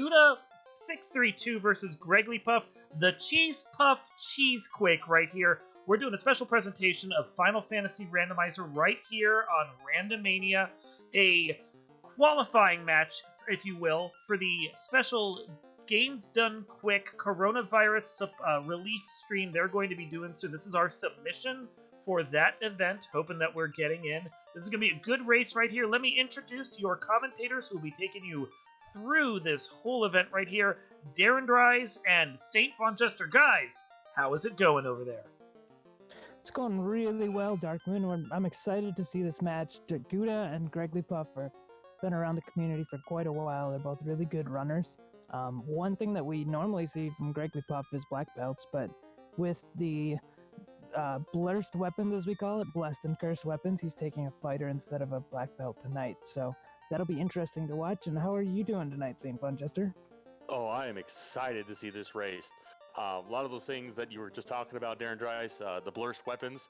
Guda 632 versus Greggly Puff, the Cheese Puff Cheesequake right here. We're doing a special presentation of Final Fantasy Randomizer right here on Randomania, a qualifying match, if you will, for the special Games Done Quick coronavirus relief stream they're going to be doing. So this is our submission for that event, hoping that we're getting in. This is going to be a good race right here. Let me introduce your commentators who will be taking you through this whole event right here. Darren Dries and St. Von Jester. Guys, how is it going over there? It's going really well, Darkmoon. I'm excited to see this match. Guda and Greggly Puff have been around the community for quite a while. They're both really good runners. One thing that we normally see from Greggly Puff is black belts, but with the blessed weapons, as we call it, blessed and cursed weapons, he's taking a fighter instead of a black belt tonight. So that'll be interesting to watch. And how are you doing tonight, St. Von Jester? Oh, I am excited to see this race. A lot of those things that you were just talking about, Darren Dries, the blurst weapons,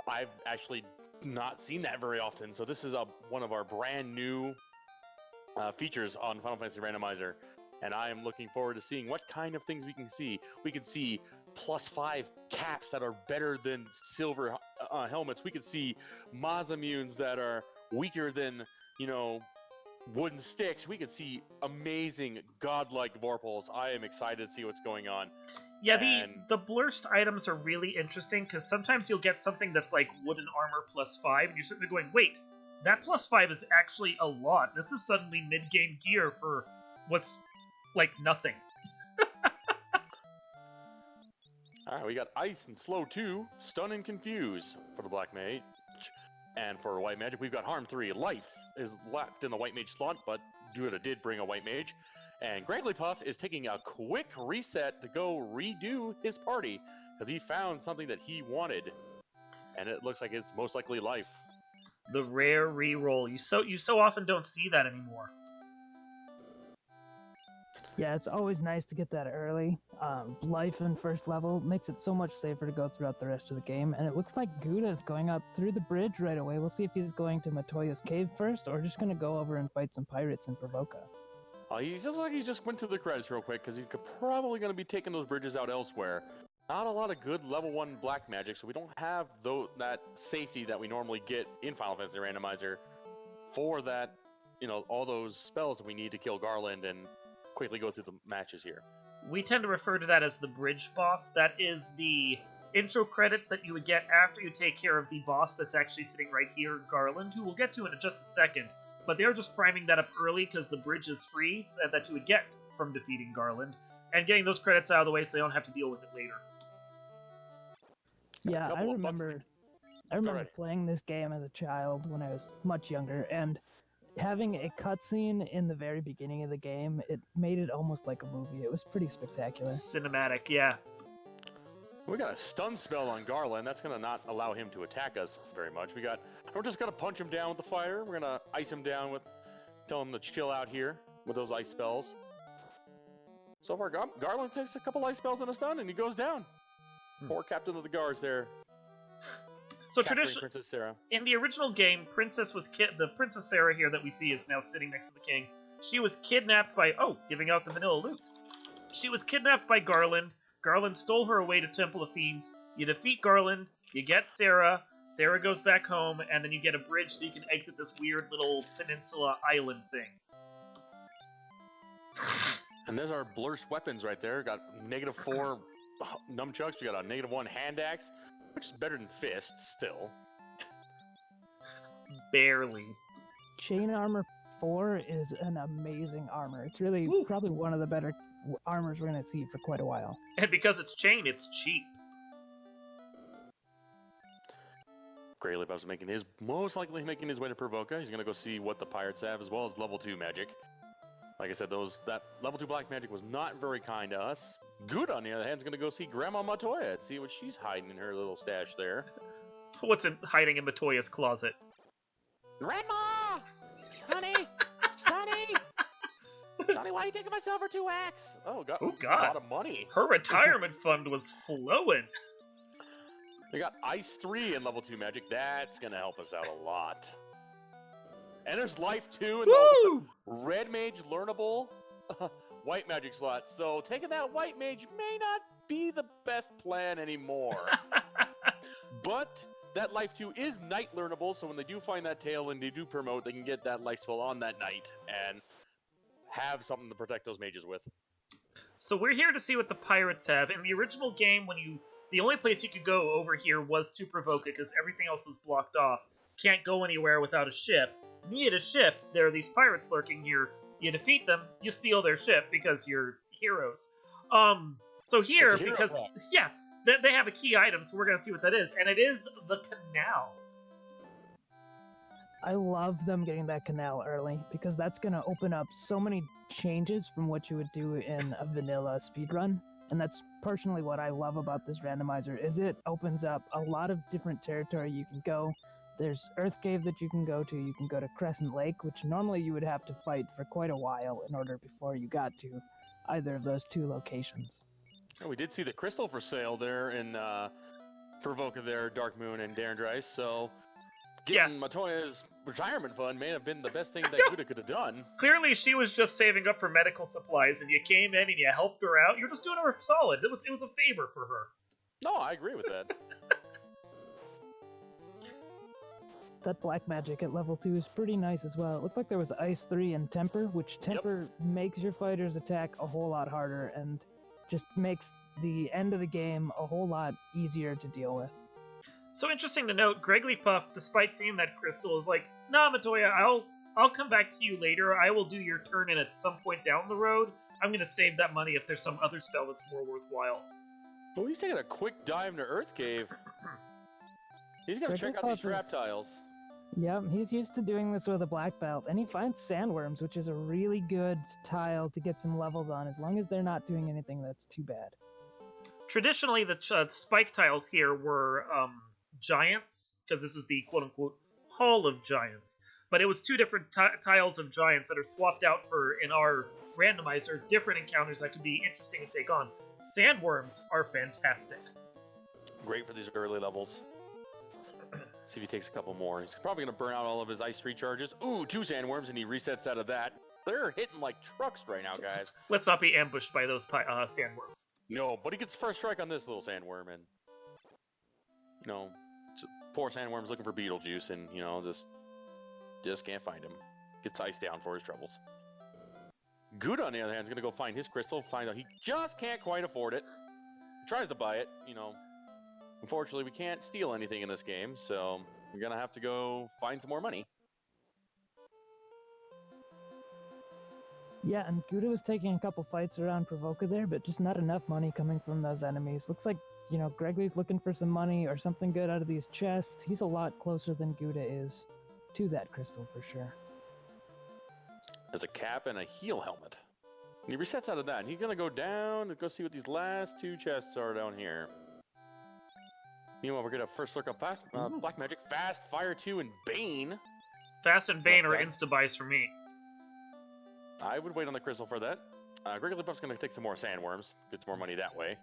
I've actually not seen that very often. So this is one of our brand new features on Final Fantasy Randomizer. And I am looking forward to seeing what kind of things we can see. We can see +5 caps that are better than silver helmets. We could see Mazamunes that are weaker than, wooden sticks. We could see amazing godlike Vorpals. I am excited to see what's going on. Yeah, the blurst items are really interesting because sometimes you'll get something that's like wooden armor +5, and you're sitting there going, wait, that +5 is actually a lot. This is suddenly mid-game gear for what's like nothing. Alright, we got Ice and Slow 2, Stun and Confuse for the Black Mage. And for White Magic, we've got Harm 3. Life is locked in the White Mage slot, but Guda did bring a White Mage. And Greggly Puff is taking a quick reset to go redo his party, because he found something that he wanted. And it looks like it's most likely Life. The rare reroll. You so often don't see that anymore. Yeah, it's always nice to get that early. Life in first level makes it so much safer to go throughout the rest of the game. And it looks like Guda is going up through the bridge right away. We'll see if he's going to Matoya's cave first, or just going to go over and fight some pirates in Provoca. He just went to the credits real quick, because he's probably going to be taking those bridges out elsewhere. Not a lot of good level 1 black magic, so we don't have that safety that we normally get in Final Fantasy Randomizer for that, all those spells that we need to kill Garland and quickly go through the matches here. We tend to refer to that as the bridge boss. That is the intro credits that you would get after you take care of the boss that's actually sitting right here, Garland, who we'll get to in just a second. But they're just priming that up early because the bridge is free that you would get from defeating Garland, and getting those credits out of the way so they don't have to deal with it later. Yeah, I remember playing this game as a child when I was much younger, and having a cutscene in the very beginning of the game, it made it almost like a movie. It was pretty spectacular. Cinematic, yeah. We got a stun spell on Garland. That's going to not allow him to attack us very much. We're just going to punch him down with the fire. We're going to ice him down tell him to chill out here with those ice spells. So far, Garland takes a couple ice spells and a stun, and he goes down. Poor Captain of the Guards there. So traditionally, Princess Sarah. In the original game, the Princess Sarah here that we see is now sitting next to the king. She was kidnapped by, giving out the vanilla loot. She was kidnapped by Garland. Garland stole her away to Temple of Fiends. You defeat Garland, you get Sarah. Sarah goes back home, and then you get a bridge so you can exit this weird little peninsula island thing. And there's our blurst weapons right there. Got -4 nunchucks. We got a -1 hand axe, which is better than fists still. Barely. Chain Armor 4 is an amazing armor. It's really probably one of the better armors we're going to see for quite a while. And because it's chain, it's cheap. Greggly Puff's most likely making his way to Provoca. He's going to go see what the pirates have, as well as level 2 magic. Like I said, that level 2 black magic was not very kind to us. Good, on the other hand, is going to go see Grandma Matoya and see what she's hiding in her little stash there. What's hiding in Matoya's closet? Grandma! Sonny! Sonny, why are you taking my silver 2 axe? Oh, God. Oh, A God. lot of money. Her retirement fund was flowing. We got Ice 3 in level 2 magic. That's going to help us out a lot. And there's Life 2 in the Red Mage learnable white magic slot. So taking that white mage may not be the best plan anymore. But that life 2 is night learnable, so when they do find that tail and they do promote, they can get that life spell on that night and have something to protect those mages with. So we're here to see what the pirates have. In the original game, the only place you could go over here was to provoke it because everything else is blocked off. Can't go anywhere without a ship. You need a ship. There are these pirates lurking here. You defeat them, you steal their ship because you're heroes. So here, because they have a key item, so we're gonna see what that is, and it is the canal. I love them getting that canal early because that's going to open up so many changes from what you would do in a vanilla speedrun. And that's personally what I love about this randomizer is it opens up a lot of different territory you can go. There's Earth Cave that you can go to. You can go to Crescent Lake, which normally you would have to fight for quite a while in order before you got to either of those two locations. Oh, we did see the crystal for sale there in Provoca there, Dark Moon and Darren Dryce, so getting Matoya's retirement fund may have been the best thing that Guda could have done. Clearly, she was just saving up for medical supplies, and you came in and you helped her out. You're just doing her solid. It was a favor for her. No, I agree with that. That black magic at level 2 is pretty nice as well. It looked like there was Ice 3 and Temper, which Temper makes your fighters attack a whole lot harder and just makes the end of the game a whole lot easier to deal with. So interesting to note, Gregglypuff, despite seeing that crystal, is like, nah, Matoya, I'll come back to you later. I will do your turn in at some point down the road. I'm going to save that money if there's some other spell that's more worthwhile. Well, he's taking a quick dive into Earth Cave. He's going to check out these trap tiles. Yep, he's used to doing this with a black belt, and he finds sandworms, which is a really good tile to get some levels on, as long as they're not doing anything that's too bad. Traditionally, the spike tiles here were giants, because this is the quote-unquote Hall of Giants. But it was two different tiles of giants that are swapped out for, in our randomizer, different encounters that could be interesting to take on. Sandworms are fantastic. Great for these early levels. See if he takes a couple more. He's probably going to burn out all of his ice recharges. Ooh, 2 sandworms, and he resets out of that. They're hitting like trucks right now, guys. Let's not be ambushed by those sandworms. No, but he gets first strike on this little sandworm, and poor sandworm's looking for Beetlejuice, and just can't find him. Gets iced down for his troubles. Guda, on the other hand, is going to go find his crystal. Find out he just can't quite afford it. He tries to buy it, Unfortunately, we can't steal anything in this game, so we're going to have to go find some more money. Yeah, and Guda was taking a couple fights around Provoca there, but just not enough money coming from those enemies. Looks like, Gregory's looking for some money or something good out of these chests. He's a lot closer than Guda is to that crystal for sure. There's a cap and a heel helmet. And he resets out of that, and he's going to go down and go see what these last 2 chests are down here. Meanwhile, we're going to first look up Black Magic, Fast, Fire 2, and Bane. Fast and Bane are insta-buys for me. I would wait on the crystal for that. Gregglypuff's going to take some more sandworms. Get some more money that way.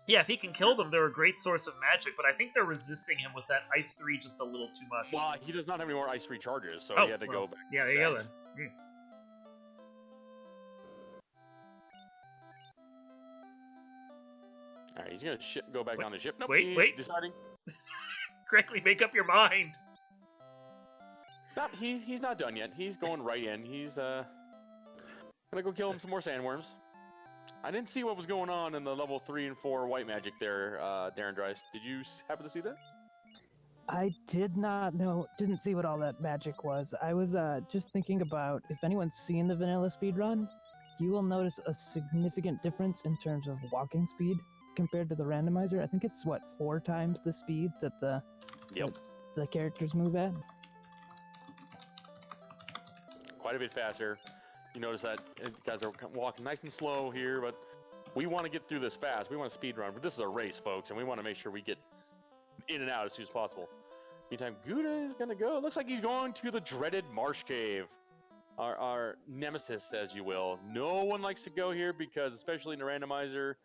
Yeah, if he can kill them, they're a great source of magic, but I think they're resisting him with that Ice 3 just a little too much. Well, he does not have any more Ice 3 charges, so he had to go back. Yeah, there you go then. Alright, he's going to go back on the ship. Nope, wait. Deciding. Greggly, make up your mind. Nope, he's not done yet. He's going right in. He's going to go kill him some more sandworms. I didn't see what was going on in the level 3 and 4 white magic there, Darren Dryce. Did you happen to see that? I didn't see what all that magic was. I was just thinking about, if anyone's seen the vanilla speedrun, you will notice a significant difference in terms of walking speed compared to the randomizer. I think it's, 4 times the speed that the characters move at? Quite a bit faster. You notice that guys are walking nice and slow here, but we want to get through this fast. We want to speed run, but this is a race, folks, and we want to make sure we get in and out as soon as possible. Meantime, Guda is going to go. It looks like he's going to the dreaded Marsh Cave. Our nemesis, as you will. No one likes to go here because, especially in the randomizer,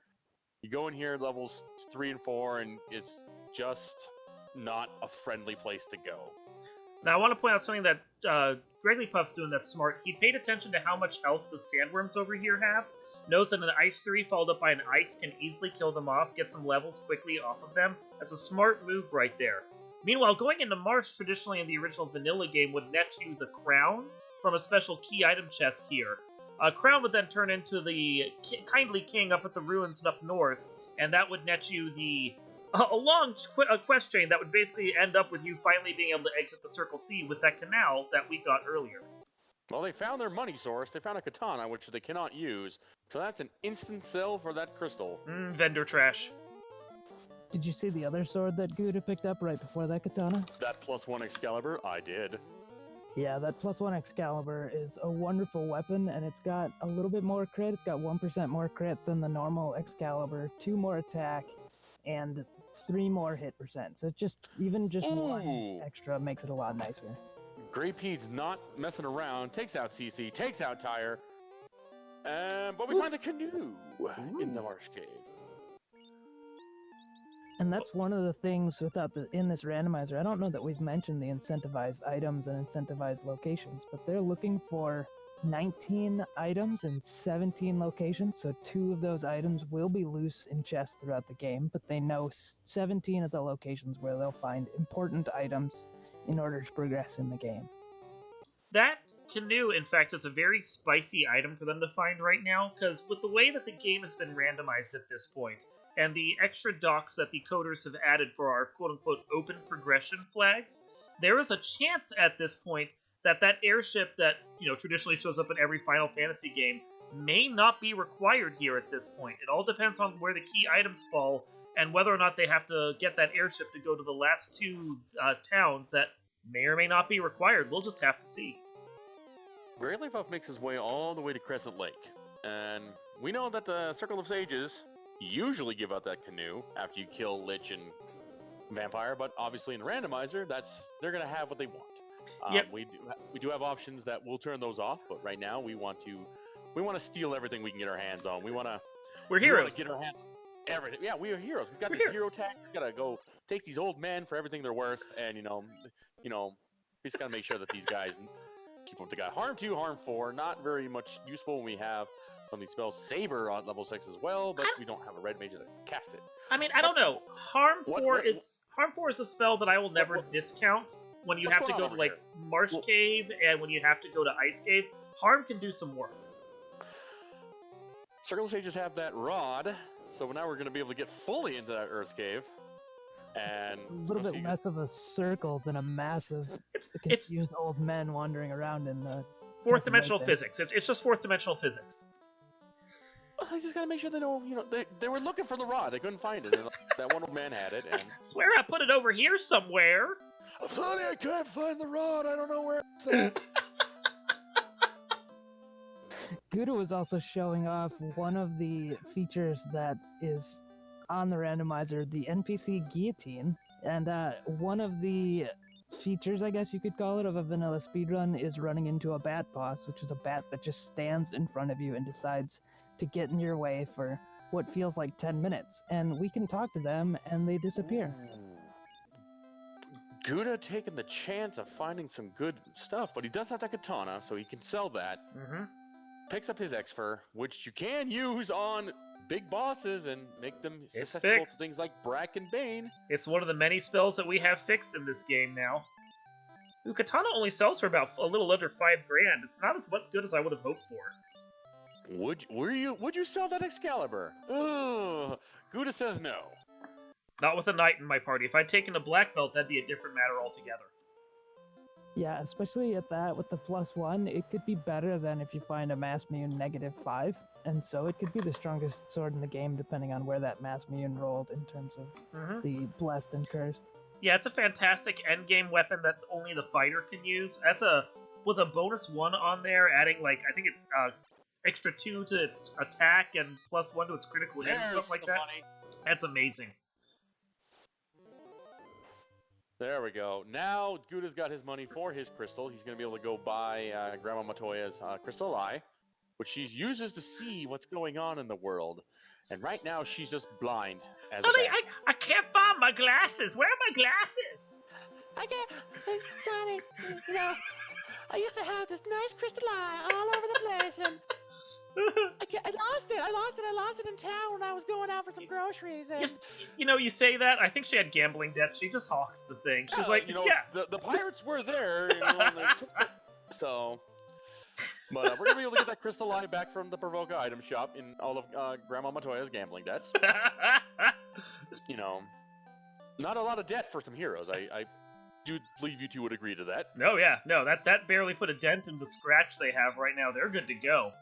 you go in here levels 3 and 4, and it's just not a friendly place to go. Now, I want to point out something that Gregglypuff's doing that smart. He paid attention to how much health the sandworms over here have. Knows that an Ice 3 followed up by an Ice can easily kill them off, get some levels quickly off of them. That's a smart move right there. Meanwhile, going into Marsh traditionally in the original vanilla game would net you the crown from a special key item chest here. Crown would then turn into the Kindly King up at the ruins and up north, and that would net you a long quest chain that would basically end up with you finally being able to exit the Circle C with that canal that we got earlier. Well, they found their money source. They found a katana, which they cannot use. So that's an instant sell for that crystal. Vendor trash. Did you see the other sword that Guda picked up right before that katana? That +1 Excalibur? I did. Yeah, that +1 Excalibur is a wonderful weapon, and it's got a little bit more crit. It's got 1% more crit than the normal Excalibur, 2 more attack, and 3 more hit percent. So just one extra makes it a lot nicer. Grey Pete's not messing around. Takes out CC, takes out Tire. But we find the canoe in the Marsh Cave. And that's one of the things in this randomizer. I don't know that we've mentioned the incentivized items and incentivized locations, but they're looking for 19 items in 17 locations, so 2 of those items will be loose in chests throughout the game, but they know 17 of the locations where they'll find important items in order to progress in the game. That canoe, in fact, is a very spicy item for them to find right now, because with the way that the game has been randomized at this point, and the extra docks that the coders have added for our quote-unquote open progression flags, there is a chance at this point that airship that, traditionally shows up in every Final Fantasy game may not be required here at this point. It all depends on where the key items fall, and whether or not they have to get that airship to go to the last 2 towns that may or may not be required. We'll just have to see. Gregglypuff makes his way all the way to Crescent Lake, and we know that the Circle of Sages usually give out that canoe after you kill Lich and Vampire, but obviously in the randomizer, they're gonna have what they want. Yep. We do have options that will turn those off, but right now we want to steal everything we can get our hands on. We're heroes. Get our hands on everything. Yeah, we are heroes. We've got this hero tag. We gotta go take these old men for everything they're worth, and we just gotta make sure that these guys keep up the guy. Harm 2, Harm 4, not very much useful when we have some of these spells. Saber on level 6 as well, but we don't have a red mage to cast it. I mean, I don't know. Harm 4 is a spell that I will never discount when you have to go to Marsh Cave and when you have to go to Ice Cave. Harm can do some work. Circle Sages have that rod, so now we're going to be able to get fully into that Earth Cave. And a little bit less of a circle than a massive confused old men wandering around in the fourth dimensional physics. It's just fourth dimensional physics. I just gotta make sure they know. They were looking for the rod. They couldn't find it. And that one old man had it. And... I swear I put it over here somewhere. I'm sorry, I can't find the rod. I don't know where it's at. Guda was also showing off one of the features that is on the randomizer, the NPC guillotine, and one of the features, I guess you could call it, of a vanilla speedrun is running into a bat boss, which is a bat that just stands in front of you and decides to get in your way for what feels like 10 minutes, and we can talk to them and they disappear. Guda taking the chance of finding some good stuff, but he does have that katana, so he can sell that. Picks up his X-Fur, which you can use on big bosses and make them susceptible to things like Brack and Bane. It's one of the many spells that we have fixed in this game now. Ooh, Katana only sells for about a little under $5,000. It's not as good as I would have hoped for. Would you sell that Excalibur? Ugh, Guda says no. Not with a knight in my party. If I'd taken a black belt, that'd be a different matter altogether. Yeah, especially at that with the +1, it could be better than if you find a Mass Mune -5, and so it could be the strongest sword in the game depending on where that Mass Mune rolled in terms of the Blessed and Cursed. Yeah, it's a fantastic endgame weapon that only the fighter can use. With a bonus 1 on there, adding I think it's extra 2 to its attack and +1 to its critical hit, something like that. Money. That's amazing. There we go. Now Guda's got his money for his crystal. He's going to be able to go buy Grandma Matoya's crystal eye, which she uses to see what's going on in the world. And right now she's just blind. Sonny, I can't find my glasses. Where are my glasses? I can't, Sonny, I used to have this nice crystal eye all over the place, and I lost it. I lost it in town when I was going out for some groceries. And You say that. I think she had gambling debts. She just hawked the thing. She's like, the pirates were there, and they took the, so. But we're gonna be able to get that crystal eye back from the Provoca item shop in all of Grandma Matoya's gambling debts. Not a lot of debt for some heroes. I do believe you two would agree to that. No, that barely put a dent in the scratch they have right now. They're good to go.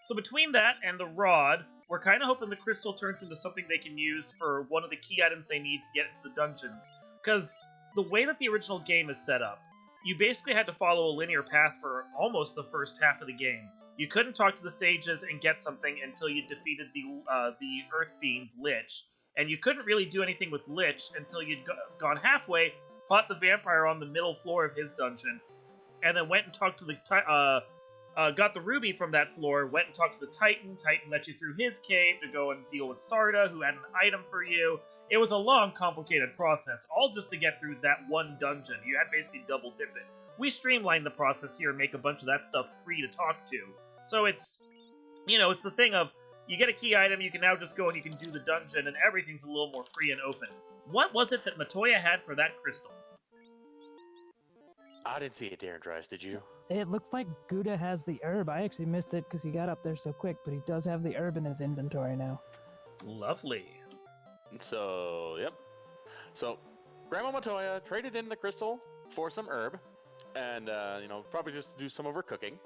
So between that and the rod, we're kind of hoping the crystal turns into something they can use for one of the key items they need to get into the dungeons. Because the way that the original game is set up, you basically had to follow a linear path for almost the first half of the game. You couldn't talk to the sages and get something until you defeated the Earth Fiend Lich. And you couldn't really do anything with Lich until you'd gone halfway, fought the vampire on the middle floor of his dungeon, and then went and talked to the got the ruby from that floor, went and talked to the Titan. Titan let you through his cave to go and deal with Sarda, who had an item for you. It was a long, complicated process, all just to get through that one dungeon. You had basically double dip it. We streamlined the process here and make a bunch of that stuff free to talk to. So it's, it's the thing of, you get a key item, you can now just go and you can do the dungeon, and everything's a little more free and open. What was it that Matoya had for that crystal? I didn't see it, Darren Dries, did you? It looks like Guda has the herb. I actually missed it because he got up there so quick, but he does have the herb in his inventory now. Lovely. So, yep. So, Grandma Matoya traded in the crystal for some herb, and, probably just do some of her cooking.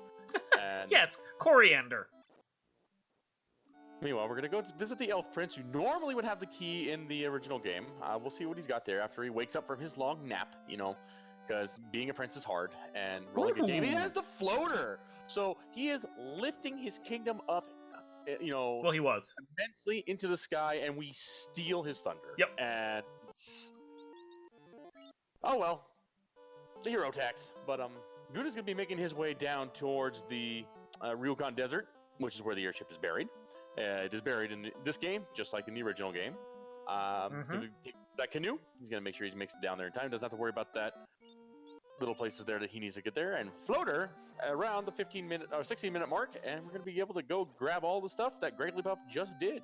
And yeah, it's coriander. Meanwhile, we're going to go visit the Elf Prince, who normally would have the key in the original game. We'll see what he's got there after he wakes up from his long nap, because being a prince is hard, and rolling a game. He has the floater! So he is lifting his kingdom up, Well, he was. immensely into the sky, and we steal his thunder. Yep. And oh well. The hero tax. But Guda's going to be making his way down towards the Ryukon Desert, which is where the airship is buried. It is buried in this game, just like in the original game. That canoe, he's going to make sure he makes it down there in time. Doesn't have to worry about that. Little places there that he needs to get there. And floater around the 15-minute or 16-minute mark, and we're going to be able to go grab all the stuff that Greggly Puff just did.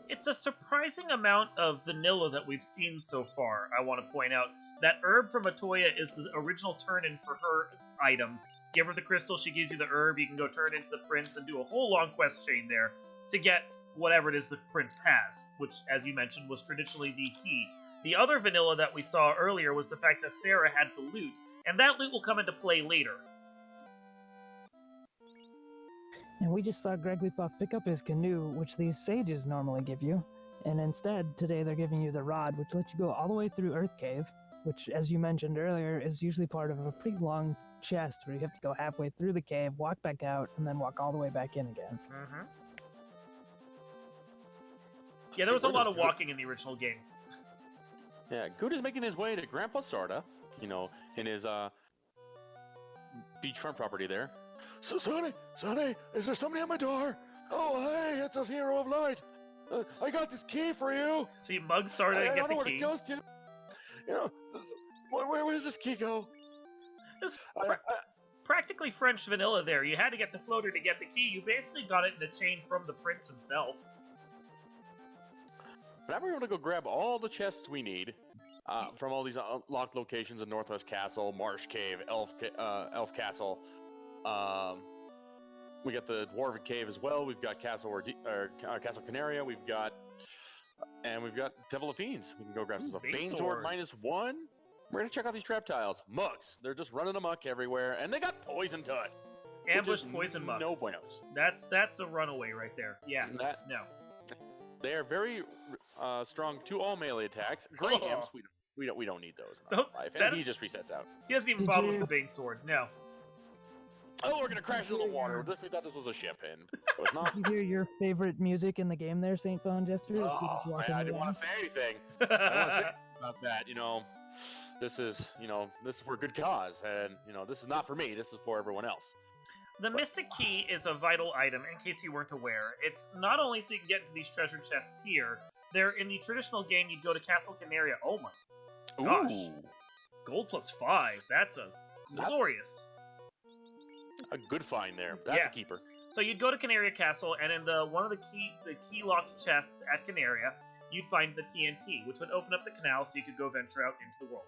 It's a surprising amount of vanilla that we've seen so far, I want to point out. That herb from Matoya is the original turn-in for her item. Give her the crystal, she gives you the herb, you can go turn into the prince and do a whole long quest chain there to get whatever it is the prince has, which, as you mentioned, was traditionally the key. The other vanilla that we saw earlier was the fact that Sarah had the loot, and that loot will come into play later. And we just saw Greggly Puff pick up his canoe, which these sages normally give you, and instead, today they're giving you the rod, which lets you go all the way through Earth Cave, which, as you mentioned earlier, is usually part of a pretty long chest where you have to go halfway through the cave, walk back out, and then walk all the way back in again. Mm-hmm. Yeah, there was a lot of walking in the original game. Yeah, Guda's making his way to Grandpa Sarda, in his beachfront property there. So, Sonny, is there somebody at my door? Oh, hey, it's a hero of light. I got this key for you. See, mug Sarda and get the key. I don't know where it goes to. Where does this key go? There's practically French vanilla there. You had to get the floater to get the key. You basically got it in a chain from the prince himself. Now we're going to go grab all the chests we need from all these locked locations in Northwest Castle, Marsh Cave, Elf Castle. We got the Dwarven Cave as well. We've got Castle Castle Canaria. We've got Temple of Fiends. We can go grab some stuff. Banesword -1. We're going to check out these trap tiles. Mugs. They're just running amok everywhere, and they got poison to it. Ambush poison mugs. No buenos. That's a runaway right there. Yeah. No. They are very strong to all melee attacks. Great imps, we don't need those in real life, and he just resets out. He doesn't even bother with the Banesword. No. Oh, we're gonna crash into the water. We thought this was a ship, and it was not. Did you hear your favorite music in the game there, St. Phone Jester? I didn't want to say anything. I don't want to say about that. This is for a good cause, and this is not for me. This is for everyone else. The Mystic Key is a vital item, in case you weren't aware. It's not only so you can get into these treasure chests here, they're in the traditional game, you'd go to Castle Canaria. Oh my gosh. Ooh. Gold +5. That's a glorious. A good find there. That's a keeper. So you'd go to Canaria Castle, and in one of the key locked chests at Canaria, you'd find the TNT, which would open up the canal so you could go venture out into the world.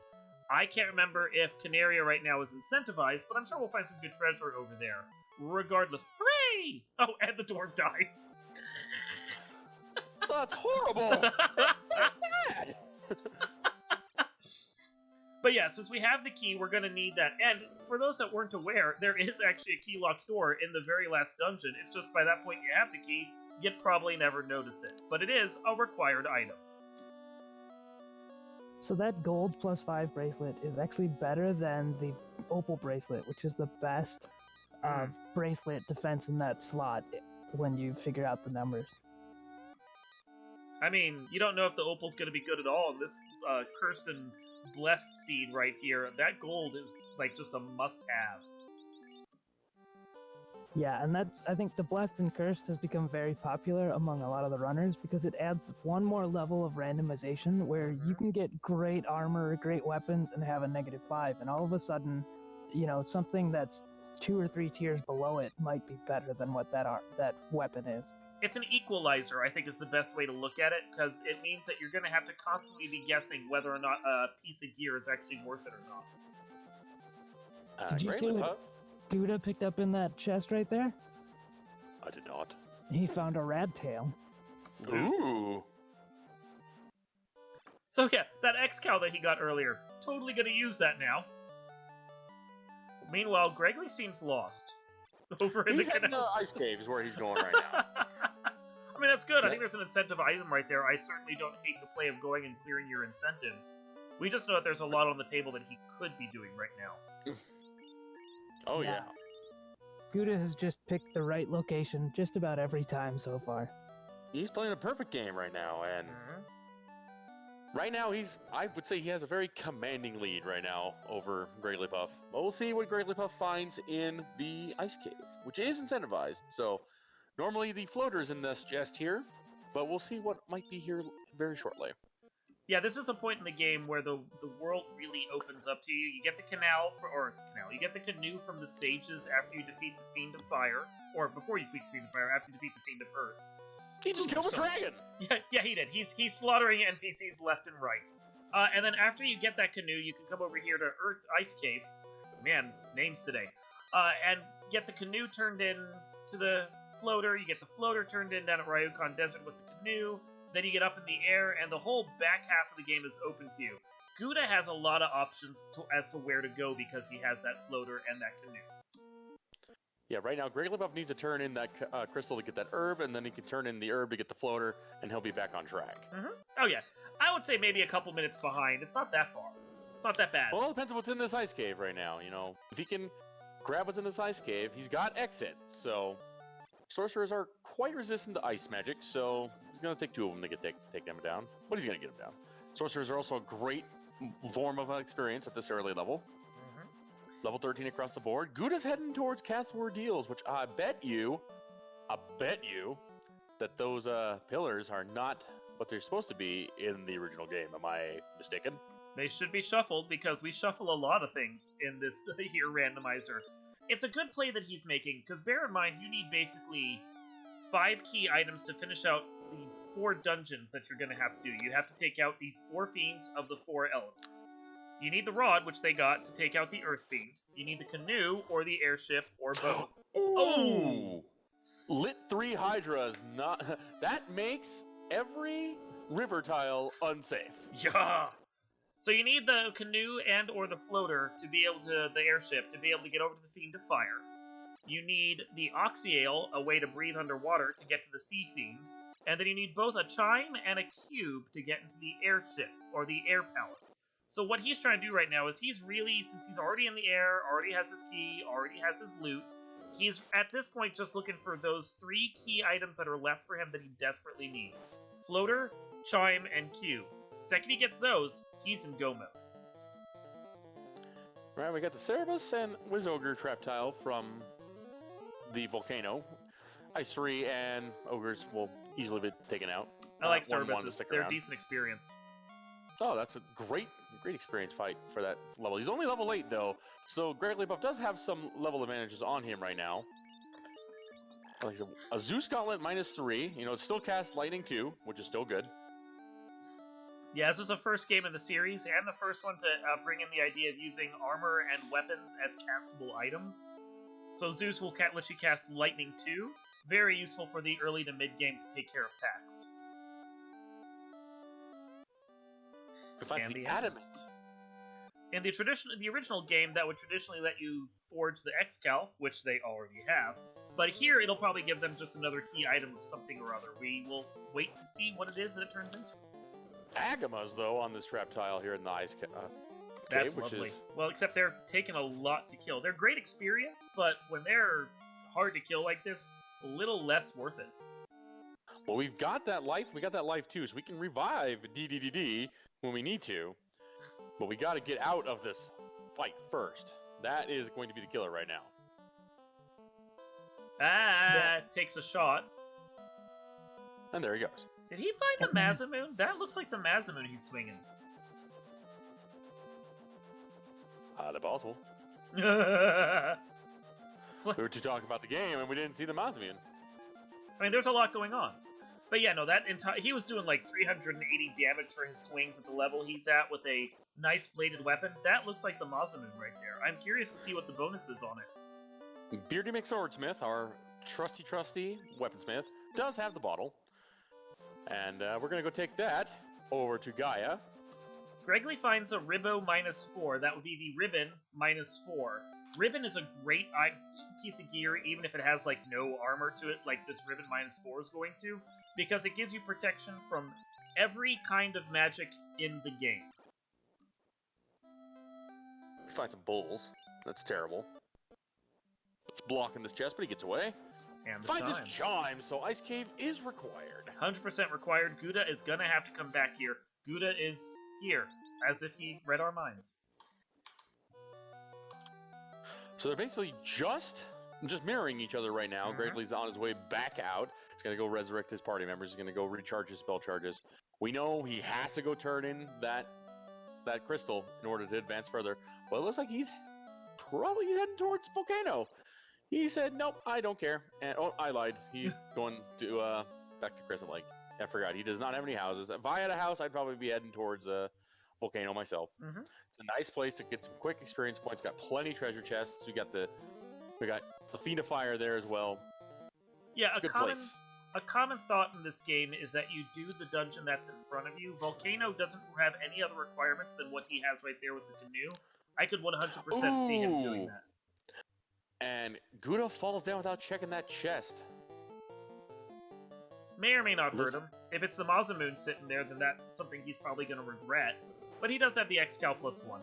I can't remember if Canaria right now is incentivized, but I'm sure we'll find some good treasure over there. Regardless. Hooray! Oh, and the dwarf dies. That's horrible! That's bad! But yeah, since we have the key, we're going to need that. And for those that weren't aware, there is actually a key-locked door in the very last dungeon. It's just by that point you have the key, you'd probably never notice it. But it is a required item. So that gold +5 bracelet is actually better than the opal bracelet, which is the best bracelet defense in that slot when you figure out the numbers. I mean, you don't know if the opal's going to be good at all. This cursed and blessed seed right here, that gold is like just a must-have. Yeah, and I think the Blessed and Cursed has become very popular among a lot of the runners because it adds one more level of randomization where you can get great armor, great weapons, and have a -5, and all of a sudden, something that's 2 or 3 tiers below it might be better than what that weapon is. It's an equalizer, I think, is the best way to look at it, because it means that you're going to have to constantly be guessing whether or not a piece of gear is actually worth it or not. Did you see what Guda picked up in that chest right there? I did not. He found a rat tail. Ooh. So yeah, that X-Cow that he got earlier, totally going to use that now. Meanwhile, Gregley seems lost. Over in He's the heading to canal. Ice Cave is where he's going right now. I mean, that's good. I think there's an incentive item right there. I certainly don't hate the play of going and clearing your incentives. We just know that there's a lot on the table that he could be doing right now. Oh, yeah. Guda has just picked the right location just about every time so far. He's playing a perfect game right now, and right now I would say he has a very commanding lead right now over Gregglypuff. But we'll see what Gregglypuff finds in the Ice Cave, which is incentivized. So normally the floater's in this chest here, but we'll see what might be here very shortly. Yeah, this is the point in the game where the world really opens up to you. You get the you get the canoe from the sages after you defeat the Fiend of Fire, or before you defeat the Fiend of Fire, after you defeat the Fiend of Earth. He just killed a dragon! Yeah, he did. He's slaughtering NPCs left and right. And then after you get that canoe, you can come over here to Earth Ice Cave. Man, names today. And get the canoe turned in to the floater. You get the floater turned in down at Ryukon Desert with the canoe. Then you get up in the air, and the whole back half of the game is open to you. Guda has a lot of options as to where to go because he has that floater and that canoe. Yeah, right now Gregglypuff needs to turn in that crystal to get that herb, and then he can turn in the herb to get the floater, and he'll be back on track. Oh yeah, I would say maybe a couple minutes behind. It's not that far. It's not that bad. Well, it depends on what's in this ice cave right now, If he can grab what's in this ice cave, he's got exit, so... Sorcerers are quite resistant to ice magic, so he's going to take 2 of them to take them down. But he's going to get them down. Sorcerers are also a great form of experience at this early level. Level 13 across the board. Guda's heading towards Castle Ordeals, which I bet you that those pillars are not what they're supposed to be in the original game. Am I mistaken? They should be shuffled because we shuffle a lot of things in this here randomizer. It's a good play that he's making, because bear in mind, you need basically 5 key items to finish out the 4 dungeons that you're going to have to do. You have to take out the 4 fiends of the 4 elements. You need the rod, which they got, to take out the Earth Fiend. You need the canoe, or the airship, or both. Oh! Lit 3 Hydras, not... That makes every river tile unsafe. Yeah! So you need the canoe and or the floater to be able to, the airship, to be able to get over to the Fiend of Fire. You need the Oxyale, a way to breathe underwater to get to the Sea Fiend. And then you need both a chime and a cube to get into the airship, or the air palace. So what he's trying to do right now is he's really, since he's already in the air, already has his key, already has his loot, he's at this point just looking for those 3 key items that are left for him that he desperately needs. Floater, chime, and cube. Second he gets those, he's in go mode. Right, we got the Cerebus and Wizogre trap tile from the volcano. Ice 3 and Ogres will easily be taken out. I like One Cerebuses. to stick They're around. decent experience. Oh, that's a great great experience fight for that level. He's only level 8 though, so Gregory Buff does have some level advantages on him right now. Like a Zeus Gauntlet -3, you know, it still casts Lightning 2, which is still good. Yeah, this was the first game in the series, and the first one to bring in the idea of using armor and weapons as castable items. So Zeus will let you cast Lightning 2, very useful for the early to mid-game to take care of packs. And the Adamant. In the original game, that would traditionally let you forge the Excal, which they already have. But here, it'll probably give them just another key item of something or other. We will wait to see what it is that it turns into. Agamas, though, on this trap tile here in the ice cave, that's lovely. Well, except they're taking a lot to kill. They're great experience, but when they're hard to kill like this, a little less worth it. Well, we've got that life. We got that life too, so we can revive DDDD when we need to. But we got to get out of this fight first. That is going to be the killer right now. Takes a shot. And there he goes. Did he find the Mazamoon? That looks like the Mazamoon he's swinging. That's possible. We were to talk about the game, and we didn't see the Mazamoon. I mean, there's a lot going on. But yeah, no, he was doing like 380 damage for his swings at the level he's at with a nice bladed weapon. That looks like the Mazamoon right there. I'm curious to see what the bonus is on it. Beardy McSwordsmith, our trusty weaponsmith, does have the bottle. And we're going to go take that over to Gaia. Gregory finds a Ribbo -4. That would be the Ribbon -4. Ribbon is a great piece of gear, even if it has like no armor to it, like this Ribbon -4 is going to, because it gives you protection from every kind of magic in the game. Find some bulls. That's terrible. It's blocking this chest, but he gets away. And finds his chime, so Ice Cave is required. 100% required. Guda is gonna have to come back here. Guda is here, as if he read our minds. So they're basically just mirroring each other right now. Gravely's on his way back out. He's going to go resurrect his party members. He's going to go recharge his spell charges. We know he has to go turn in that crystal in order to advance further. Well, it looks like he's heading towards Volcano. He said, nope, I don't care. And I lied. He's going to back to Crescent Lake. I forgot. He does not have any houses. If I had a house, I'd probably be heading towards Volcano myself. It's a nice place to get some quick experience points. Got plenty of treasure chests. We got the Fiend of Fire there as well. Yeah, a common thought in this game is that you do the dungeon that's in front of you. Volcano doesn't have any other requirements than what he has right there with the canoe. I could 100% see him doing that. And Guda falls down without checking that chest. May or may not hurt him. If it's the Mazamoon sitting there, then that's something he's probably going to regret. But he does have the Excal +1.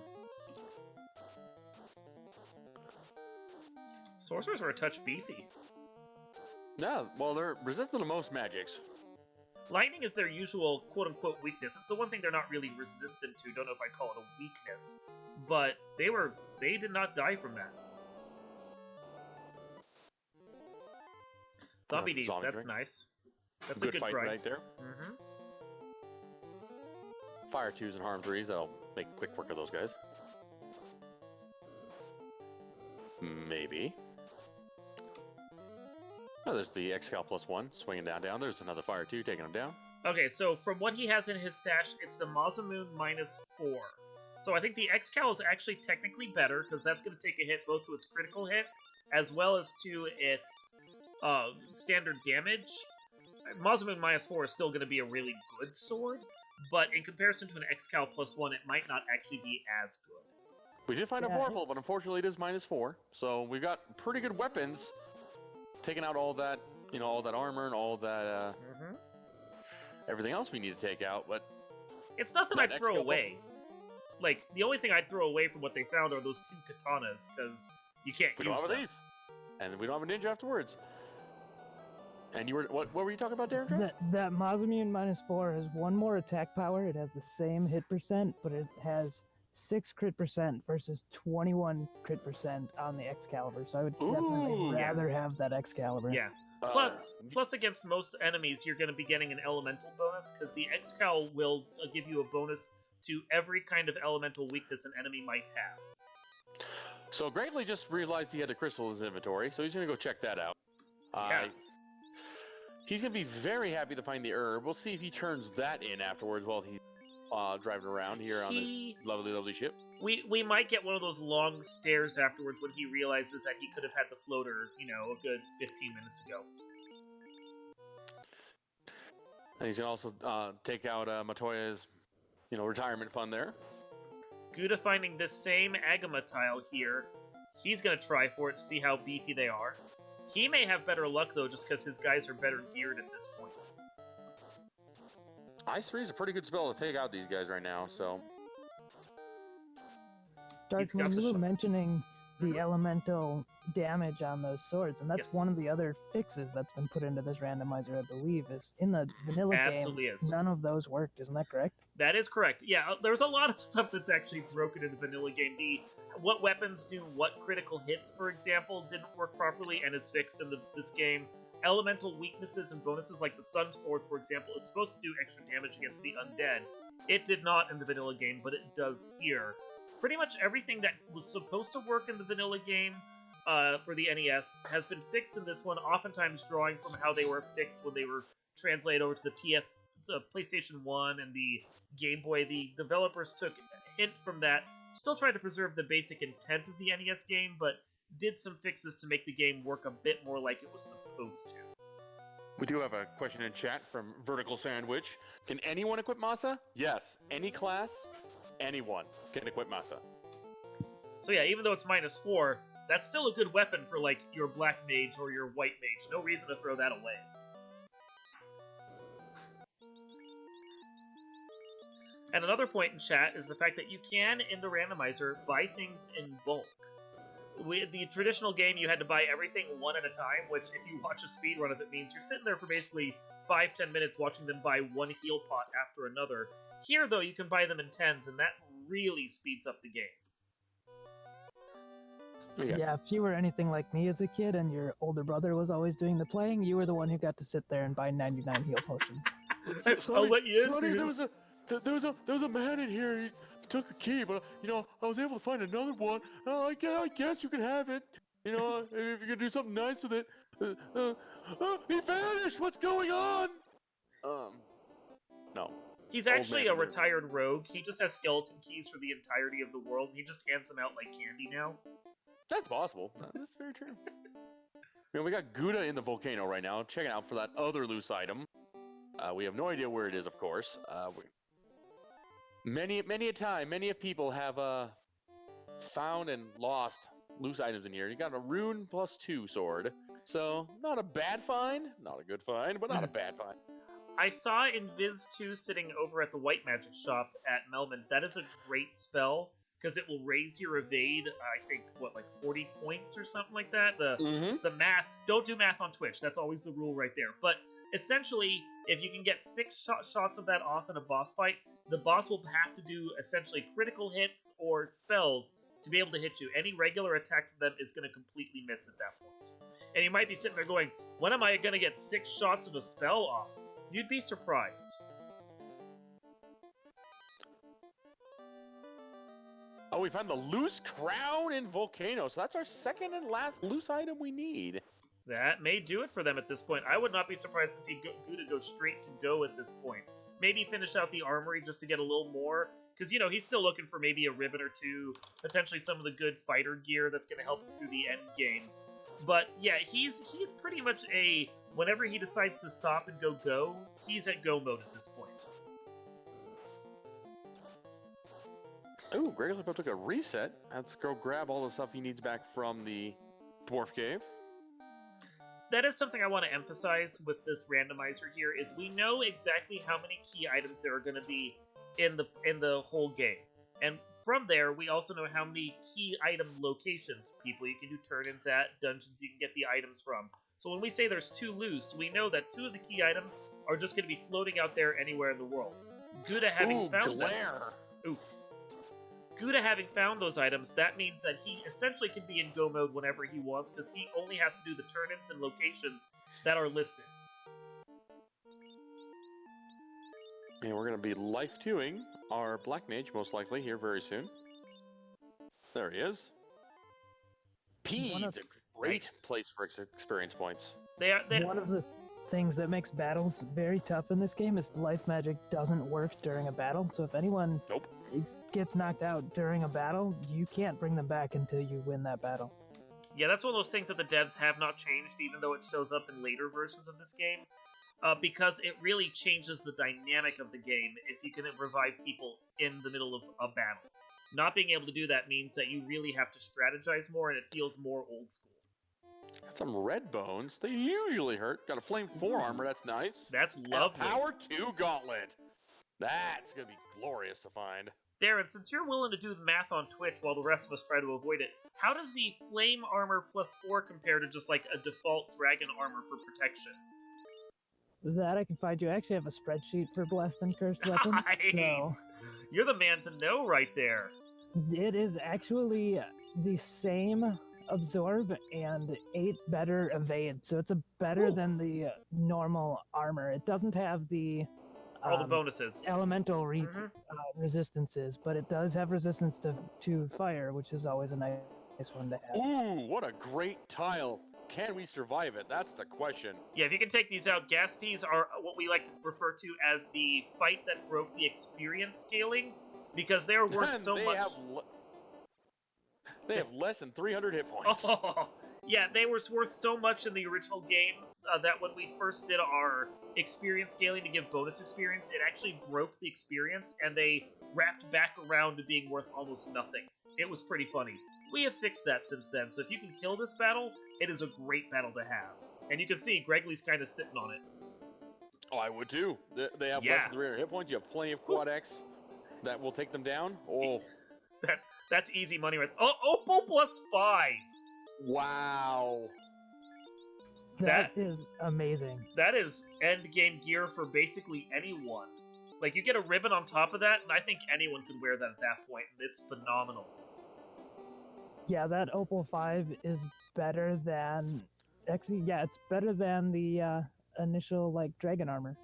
Sorcerers are a touch beefy. Yeah, well, they're resistant to most magics. Lightning is their usual quote-unquote weakness. It's the one thing they're not really resistant to. Don't know if I call it a weakness. But they did not die from that. Zombie D's, that's drink. Nice. That's Good a good fight fright. right there. Fire 2s and Harm 3s, that'll make quick work of those guys. Maybe. Oh, there's the Excal +1, swinging down. There's another Fire 2, taking him down. Okay, so from what he has in his stash, it's the Mazamoon -4. So I think the Excal is actually technically better, because that's going to take a hit both to its critical hit, as well as to its standard damage. Mazamoon -4 is still going to be a really good sword, but in comparison to an Excal +1, it might not actually be as good. We did find a Vorpal, but unfortunately it is -4. So we've got pretty good weapons, taking out all that, all that armor and all that, everything else we need to take out. But it's nothing I'd throw away. Like, the only thing I'd throw away from what they found are those 2 katanas, because you can't use them. We don't have a thief, and we don't have a ninja afterwards. And you were what were you talking about, Darren? That Mazamoon -4 has one more attack power. It has the same hit percent, but it has 6 crit percent versus 21 crit percent on the Excalibur. So I would definitely rather have that Excalibur. Yeah. Plus, against most enemies, you're going to be getting an elemental bonus, because the Excal will give you a bonus to every kind of elemental weakness an enemy might have. So Gravely just realized he had the crystal in his inventory, so he's going to go check that out. Yeah. He's going to be very happy to find the herb. We'll see if he turns that in afterwards while he's driving around here on this lovely, lovely ship. We might get one of those long stares afterwards when he realizes that he could have had the floater, a good 15 minutes ago. And he's going to also take out Matoya's, retirement fund there. Guda finding this same Agama tile here. He's going to try for it to see how beefy they are. He may have better luck, though, just because his guys are better geared at this point. Ice 3 is a pretty good spell to take out these guys right now, so... Dark, when you were mentioning the elemental damage on those swords, and that's one of the other fixes that's been put into this randomizer, I believe, is in the vanilla game, none of those worked, isn't that correct? That is correct. Yeah, there's a lot of stuff that's actually broken in the vanilla game. What weapons do what critical hits, for example, didn't work properly and is fixed in this game. Elemental weaknesses and bonuses like the Sun Sword, for example, is supposed to do extra damage against the undead. It did not in the vanilla game, but it does here. Pretty much everything that was supposed to work in the vanilla game for the NES has been fixed in this one, oftentimes drawing from how they were fixed when they were translated over to the PlayStation 1 and the Game Boy. The developers took a hint from that, still tried to preserve the basic intent of the NES game, but did some fixes to make the game work a bit more like it was supposed to. We do have a question in chat from Vertical Sandwich. Can anyone equip Masa? Yes. Any class, anyone can equip Masa. So yeah, even though it's -4, that's still a good weapon for, like, your black mage or your white mage. No reason to throw that away. And another point in chat is the fact that you can, in the randomizer, buy things in bulk. The traditional game, you had to buy everything one at a time, which, if you watch a speedrun of it, means you're sitting there for basically 5-10 minutes watching them buy one heal pot after another. Here, though, you can buy them in tens, and that really speeds up the game. Yeah, if you were anything like me as a kid and your older brother was always doing the playing, you were the one who got to sit there and buy 99 heal potions. I'll let you in. Sonny, there was a man in here. He took a key, but I was able to find another one. I guess you can have it. If you can do something nice with it. He vanished. What's going on? No. He's actually a retired rogue. He just has skeleton keys for the entirety of the world. He just hands them out like candy now. That's possible. That's very true. We got Guda in the volcano right now, checking out for that other loose item. We have no idea where it is, of course. Many a time, many of people have found and lost loose items in here. You got a rune +2 sword, so not a bad find, not a good find, but not a bad find. I saw in Viz 2 sitting over at the White Magic shop at Melman. That is a great spell, because it will raise your evade, I think, 40 points or something like that? The math, don't do math on Twitch, that's always the rule right there. But essentially, if you can get 6 shots of that off in a boss fight, the boss will have to do essentially critical hits or spells to be able to hit you. Any regular attack from them is going to completely miss at that point. And you might be sitting there going, when am I going to get 6 shots of a spell off? You'd be surprised. Oh, we found the loose crown in Volcano, so that's our second and last loose item we need. That may do it for them at this point. I would not be surprised to see Guda go straight to go at this point. Maybe finish out the armory just to get a little more, because, he's still looking for maybe a ribbon or two, potentially some of the good fighter gear that's going to help him through the end game. But, yeah, he's pretty much whenever he decides to stop and go, he's at go mode at this point. Ooh, Gregory took a reset. Let's go grab all the stuff he needs back from the Dwarf Cave. That is something I want to emphasize with this randomizer here, is we know exactly how many key items there are going to be in the whole game. And from there, we also know how many key item locations, people you can do turn-ins at, dungeons you can get the items from. So when we say there's 2 loose, we know that 2 of the key items are just going to be floating out there anywhere in the world. Guda having found them... Oof. Guda having found those items, that means that he essentially can be in go mode whenever he wants, because he only has to do the turn-ins and locations that are listed. And we're going to be life 2ing our Black Mage, most likely, here very soon. There he is. Pede's a great Nice. place for experience points. One of the things that makes battles very tough in this game is life magic doesn't work during a battle. So if anyone Nope. gets knocked out during a battle, you can't bring them back until you win that battle. Yeah, that's one of those things that the devs have not changed, even though it shows up in later versions of this game, because it really changes the dynamic of the game if you can revive people in the middle of a battle. Not being able to do that means that you really have to strategize more, and it feels more old school. Got some red bones. They usually hurt. Got a flame 4 armor. That's nice. That's And lovely. a power 2 gauntlet. That's going to be glorious to find. Darren, since you're willing to do the math on Twitch while the rest of us try to avoid it, how does the flame armor plus 4 compare to just like a default dragon armor for protection? That I can find you. I actually have a spreadsheet for blessed and cursed weapons. Nice! So You're the man to know right there. it is actually the same absorb and 8 better evade. So it's a better than the normal armor. It doesn't have the All the bonuses. elemental resistances, but it does have resistance to fire, which is always a nice one to have. Ooh, what a great tile. Can we survive it? That's the question. Yeah, if you can take these out, Gasties are what we like to refer to as the fight that broke the experience scaling, because they are worth so much. They have less than 300 hit points. Oh, yeah, they were worth so much in the original game that when we first did our experience scaling to give bonus experience, it actually broke the experience, and they wrapped back around to being worth almost nothing. It was pretty funny. We have fixed that since then, so if you can kill this battle, it is a great battle to have. And you can see Gregley's kind of sitting on it. Oh, I would too. They have less than 300 hit points. You have plenty of quad X that will take them down. Oh, that's easy money right. Oh, Opal plus 5. Wow. That is amazing. That is end game gear for basically anyone. Like, you get a ribbon on top of that, and I think anyone could wear that at that point, and it's phenomenal. Yeah, that Opal 5 is better than... Actually, yeah, it's better than the initial, like, dragon armor.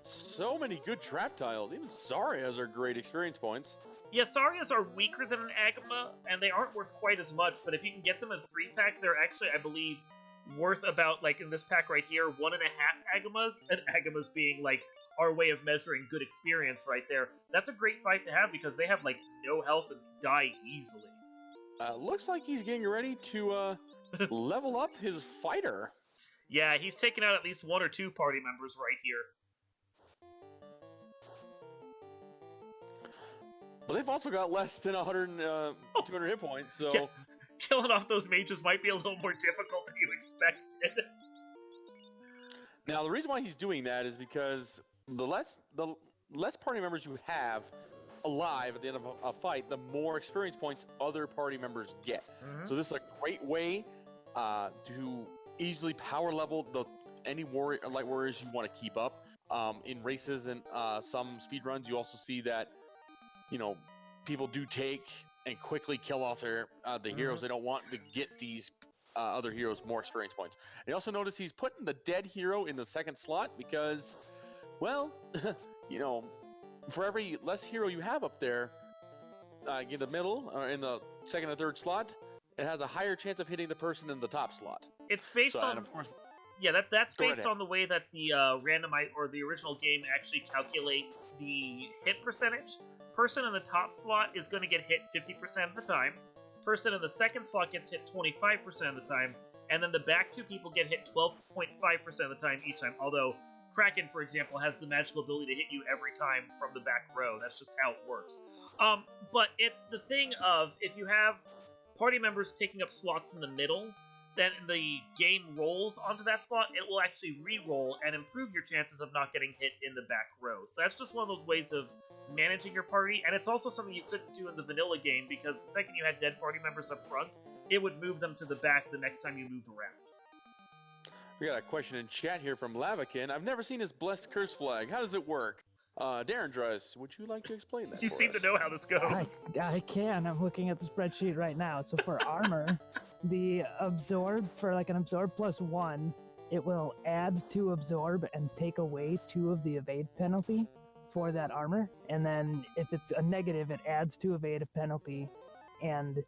So many good trap tiles. Even Zarias are great experience points. Yeah, Sarias are weaker than an Agama, and they aren't worth quite as much, but if you can get them in 3-pack, they're actually, I believe, worth about, like, in this pack right here, 1.5 Agamas, and Agamas being, like, our way of measuring good experience right there. That's a great fight to have, because they have, like, no health and die easily. Looks like he's getting ready to level up his fighter. Yeah, he's taken out at least 1 or 2 party members right here. But they've also got less than 200 hit points, so... Yeah. Killing off those mages might be a little more difficult than you expected. Now, the reason why he's doing that is because the less party members you have alive at the end of a fight, the more experience points other party members get. Mm-hmm. So this is a great way to easily power level any light warriors you want to keep up. In races and some speedruns, you also see that, you know, people do take and quickly kill off the heroes they don't want to get these other heroes more experience points. And you also notice he's putting the dead hero in the second slot because, well, you know, for every less hero you have up there in the middle or in the second or third slot, it has a higher chance of hitting the person in the top slot. It's based on, of course, yeah, that's based on the way that the randomize or the original game actually calculates the hit percentage. Person in the top slot is going to get hit 50% of the time. Person in the second slot gets hit 25% of the time, and then the back two people get hit 12.5% of the time each time. Although Kraken, for example, has the magical ability to hit you every time from the back row. That's just how it works. But it's the thing of, if you have party members taking up slots in the middle, then the game rolls onto that slot, it will actually re-roll and improve your chances of not getting hit in the back row. So that's just one of those ways of managing your party, and it's also something you couldn't do in the vanilla game, because the second you had dead party members up front, it would move them to the back the next time you moved around. We got a question in chat here from Lavakin. I've never seen his blessed curse flag. How does it work? Darren Dress, would you like to explain that? You seem to know how this goes. I can. I'm looking at the spreadsheet right now. So for armor, the absorb, for like an absorb +1, it will add 2 absorb and take away 2 of the evade penalty. for that armor, and then if it's a negative, it adds 2 evade penalty, and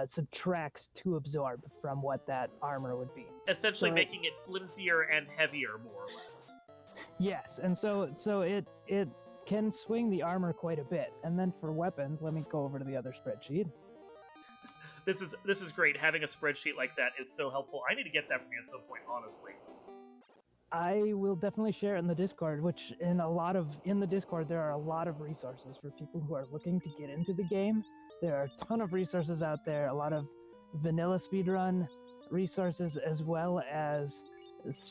subtracts 2 absorb from what that armor would be. Essentially making it flimsier and heavier, more or less. Yes, and so it can swing the armor quite a bit. And then for weapons, let me go over to the other spreadsheet. This is great. Having a spreadsheet like that is so helpful. I need to get that from you at some point, honestly. I will definitely share it in the Discord, which in the Discord there are a lot of resources for people who are looking to get into the game. There are a ton of resources out there, a lot of vanilla speedrun resources, as well as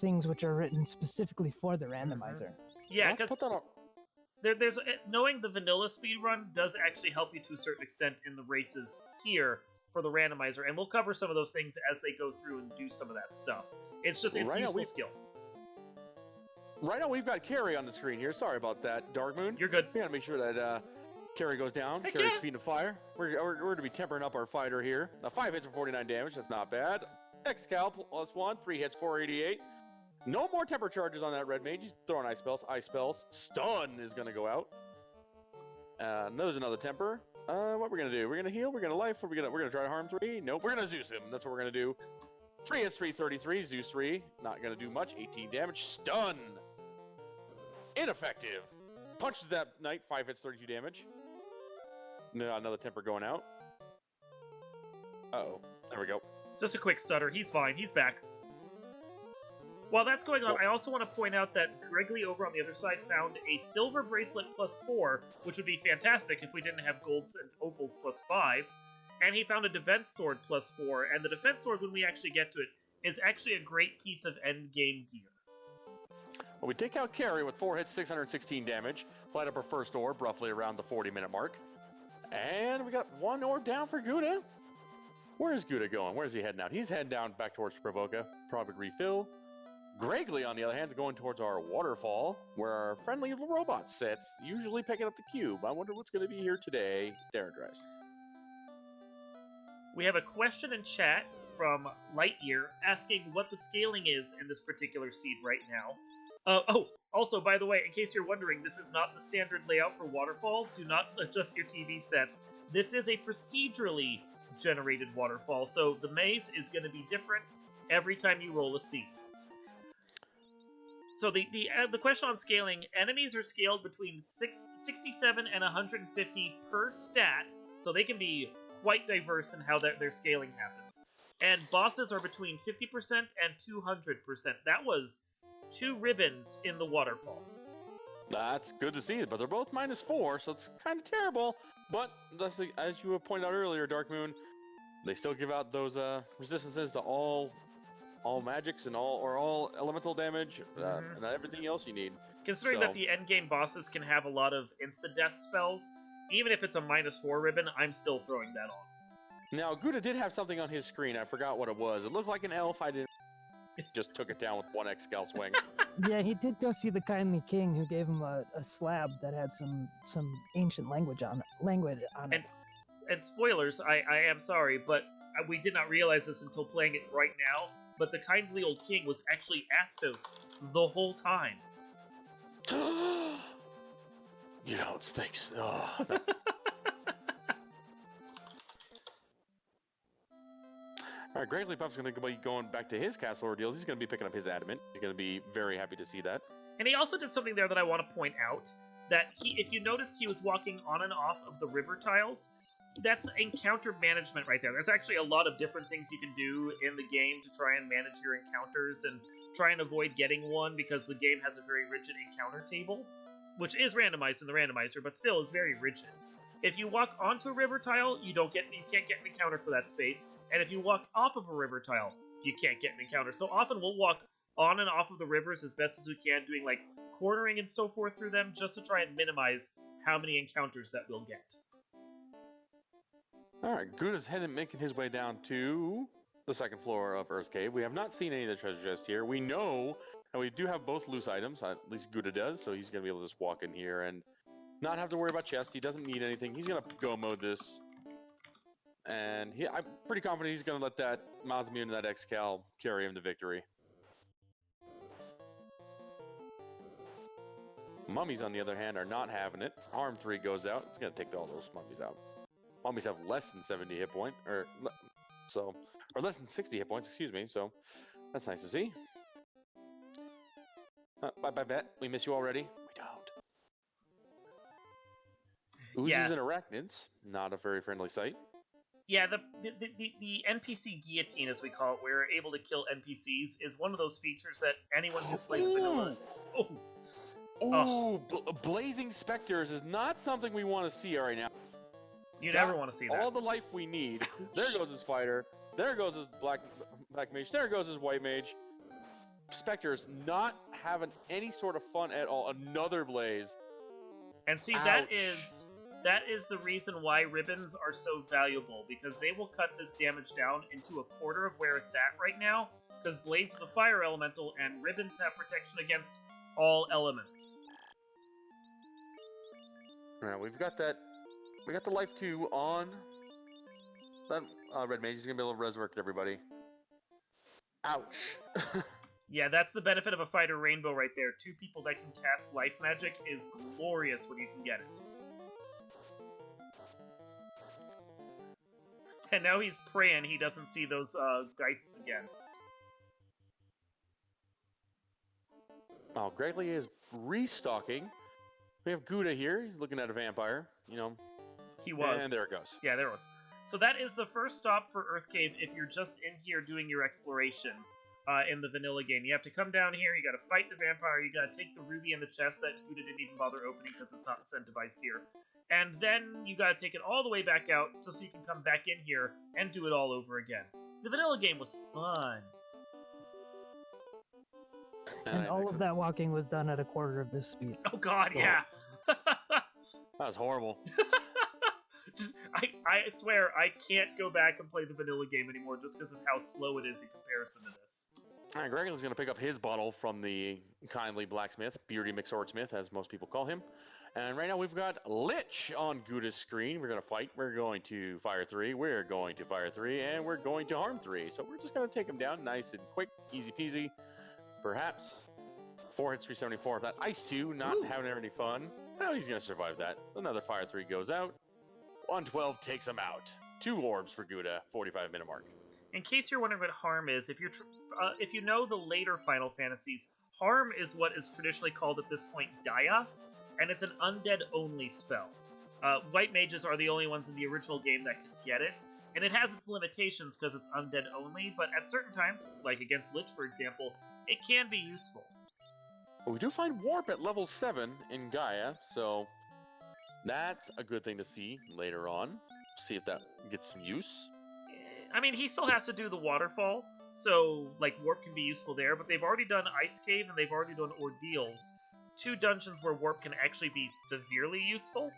things which are written specifically for the randomizer. Yeah, because there's knowing the vanilla speedrun does actually help you to a certain extent in the races here for the randomizer, and we'll cover some of those things as they go through and do some of that stuff. It's just it's useful skill. Right now we've got Carrie on the screen here. Sorry about that, Dark Moon. You're good. We gotta make sure that Carrie goes down. Heck Carrie's yeah. feet of fire. We're going to be tempering up our fighter here. 5 hits for 49 damage. That's not bad. Excal +1, 3 hits, 488. No more temper charges on that red mage. He's throwing ice spells. Ice spells. Stun is going to go out. There's another temper. What we're going to do? We're going to heal. We're going to life. We're going to try to harm 3. Nope. We're going to Zeus him. That's what we're going to do. 3 hits, 333. Zeus 3. Not going to do much. 18 damage. Stun. Ineffective. Punches that knight. 5 hits, 32 damage. No, another temper going out. Uh-oh. There we go. Just a quick stutter. He's fine. He's back. While that's going on, I also want to point out that Gregley over on the other side found a silver bracelet +4, which would be fantastic if we didn't have golds and opals +5. And he found a defense sword +4, and the defense sword, when we actually get to it, is actually a great piece of endgame gear. Well, we take out Carrie with 4 hits, 616 damage. Light up her first orb, roughly around the 40-minute mark. And we got 1 orb down for Guda. Where is Guda going? Where is he heading out? He's heading down back towards Provoca. Probably refill. Gregley, on the other hand, is going towards our waterfall, where our friendly little robot sits, usually picking up the cube. I wonder what's going to be here today. Darren Drice. We have a question in chat from Lightyear asking what the scaling is in this particular seed right now. Also, by the way, in case you're wondering, this is not the standard layout for Waterfall. Do not adjust your TV sets. This is a procedurally generated waterfall, so the maze is going to be different every time you roll a seed. So the question on scaling, enemies are scaled between 67 and 150 per stat, so they can be quite diverse in how their scaling happens. And bosses are between 50% and 200%. That was 2 ribbons in the waterfall. That's good to see, but they're both -4, so it's kind of terrible. But that's as you pointed out earlier, Dark Moon, they still give out those resistances to all magics and all elemental damage and everything else you need. Considering that the endgame bosses can have a lot of insta-death spells, even if it's a -4 ribbon, I'm still throwing that on. Now, Guda did have something on his screen. I forgot what it was. It looked like an elf. I didn't. Just took it down with 1 Excal swing. Yeah, he did go see the kindly king, who gave him a slab that had some ancient language on it. And spoilers, I am sorry, but we did not realize this until playing it right now, but the kindly old king was actually Astos the whole time. You don't think so. All right, Gregley Puff's going to be going back to his castle ordeals. He's going to be picking up his adamant. He's going to be very happy to see that. And he also did something there that I want to point out, that if you noticed, he was walking on and off of the river tiles. That's encounter management right there. There's actually a lot of different things you can do in the game to try and manage your encounters and try and avoid getting one, because the game has a very rigid encounter table, which is randomized in the randomizer, but still is very rigid. If you walk onto a river tile, you can't get an encounter for that space, and if you walk off of a river tile, you can't get an encounter. So often we'll walk on and off of the rivers as best as we can, doing like cornering and so forth through them, just to try and minimize how many encounters that we'll get. All right, Guda's making his way down to the 2nd floor of Earth Cave. We have not seen any of the treasure chests here. We know, and we do have both loose items, at least Guda does, so he's going to be able to just walk in here and not have to worry about chests. He doesn't need anything. He's going to go mode this. And I'm pretty confident he's going to let that Mazmune and that Excal carry him to victory. Mummies, on the other hand, are not having it. Harm 3 goes out. It's going to take all those mummies out. Mummies have less than 70 hit points, or less than 60 hit points, excuse me, so that's nice to see. Bye-bye, Bet. We miss you already. We don't. Oozes and arachnids, not a very friendly sight. Yeah, the NPC guillotine, as we call it, where we're able to kill NPCs, is one of those features that anyone who's played the vanilla... Blazing Spectres is not something we want to see right now. You never want to see that. All the life we need. There goes his fighter. There goes his black mage. There goes his white mage. Spectres not having any sort of fun at all. Another blaze. And see, Ouch. that is the reason why ribbons are so valuable, because they will cut this damage down into a quarter of where it's at right now, because Blaze is a fire elemental, and ribbons have protection against all elements. Alright, we've got that. We got the life 2 on. That red mage is going to be able to resurrect everybody. Ouch. Yeah, that's the benefit of a fighter rainbow right there. 2 people that can cast life magic is glorious when you can get it. And now he's praying he doesn't see those geists again. Oh, Gregley is restocking. We have Guda here. He's looking at a vampire. You know. He was. And there it goes. Yeah, there it was. So that is the first stop for Earth Cave if you're just in here doing your exploration in the vanilla game. You have to come down here, you gotta fight the vampire, you gotta take the ruby in the chest that Guda didn't even bother opening because it's not incentivized here. And then you gotta take it all the way back out just so you can come back in here and do it all over again. The vanilla game was fun. And all of that walking was done at a quarter of this speed. Oh god, yeah! That was horrible. I swear, I can't go back and play the vanilla game anymore just because of how slow it is in comparison to this. Alright, Gregley's going to pick up his bottle from the kindly blacksmith, Beardy McSwordsmith, as most people call him. And right now we've got Lich on Guda's screen. We're going to fight. We're going to fire 3. We're going to fire 3. And we're going to harm 3. So we're just going to take him down nice and quick. Easy peasy. Perhaps 4 hits, 374. That Ice 2, not having any fun. No, he's going to survive that. Another fire 3 goes out. 112 takes him out. 2 orbs for Guda, 45-minute mark. In case you're wondering what harm is, if you know the later Final Fantasies, harm is what is traditionally called at this point Gaia, and it's an undead-only spell. White mages are the only ones in the original game that can get it, and it has its limitations because it's undead-only, but at certain times, like against Lich for example, it can be useful. Well, we do find Warp at level 7 in Gaia, so that's a good thing to see later on. See if that gets some use. I mean, he still has to do the waterfall, so, like, Warp can be useful there, but they've already done Ice Cave and they've already done Ordeals. 2 dungeons where Warp can actually be severely useful,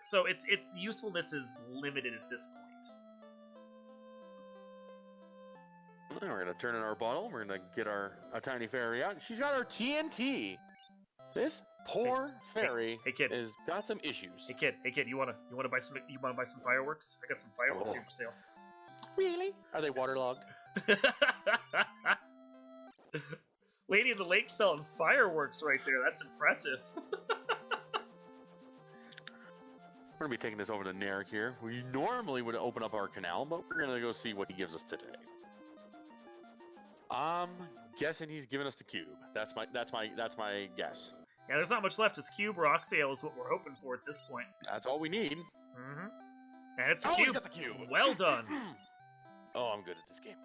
so its usefulness is limited at this point. We're going to turn in our bottle. We're going to get our tiny fairy out. She's got her TNT. This poor fairy has got some issues. Hey kid, you wanna buy some fireworks? I got some fireworks here for sale. Really? Are they waterlogged? Lady in the Lake selling fireworks right there. That's impressive. We're gonna be taking this over to Narek here. We normally would open up our canal, but we're gonna go see what he gives us today. I'm guessing he's giving us the cube. That's my guess. Yeah, there's not much left. It's cube rock sale is what we're hoping for at this point. That's all we need. Mm-hmm. And it's the cube. We got the cube. Well done. Oh, I'm good at this game.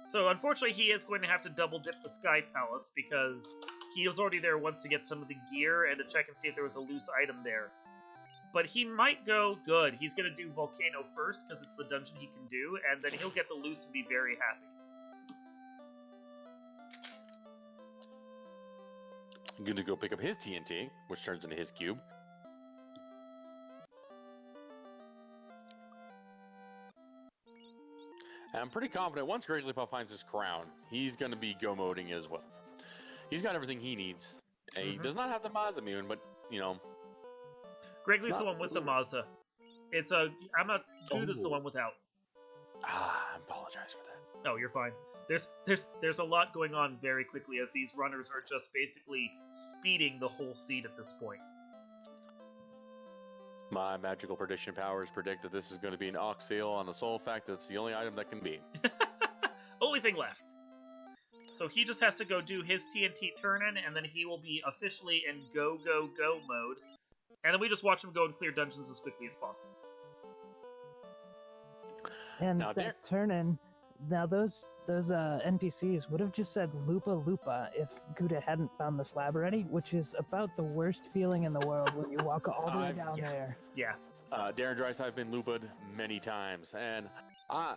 So, unfortunately, he is going to have to double dip the Sky Palace because he was already there once to get some of the gear and to check and see if there was a loose item there. But he might go good. He's going to do Volcano first because it's the dungeon he can do, and then he'll get the loose and be very happy. I'm going to go pick up his TNT, which turns into his cube. And I'm pretty confident once Great Lipa finds his crown, he's going to be go-moding as well. He's got everything he needs. And he does not have the Masamune, but, you know... Gregley's the one with the Mazda. Guda's the one without. I apologize for that. No, you're fine. There's a lot going on very quickly as these runners are just basically speeding the whole seed at this point. My magical prediction powers predict that this is going to be an Ox Seal on the sole fact that it's the only item that can be. Only thing left. So he just has to go do his TNT turn-in, and then he will be officially in go, go, go mode. And then we just watch him go and clear dungeons as quickly as possible. And now, that turn-in, now those NPCs would have just said Lupa Lupa if Guda hadn't found the slab already, which is about the worst feeling in the world when you walk all the way down there. Yeah. Darren Dryce, I've been lupa'd many times, and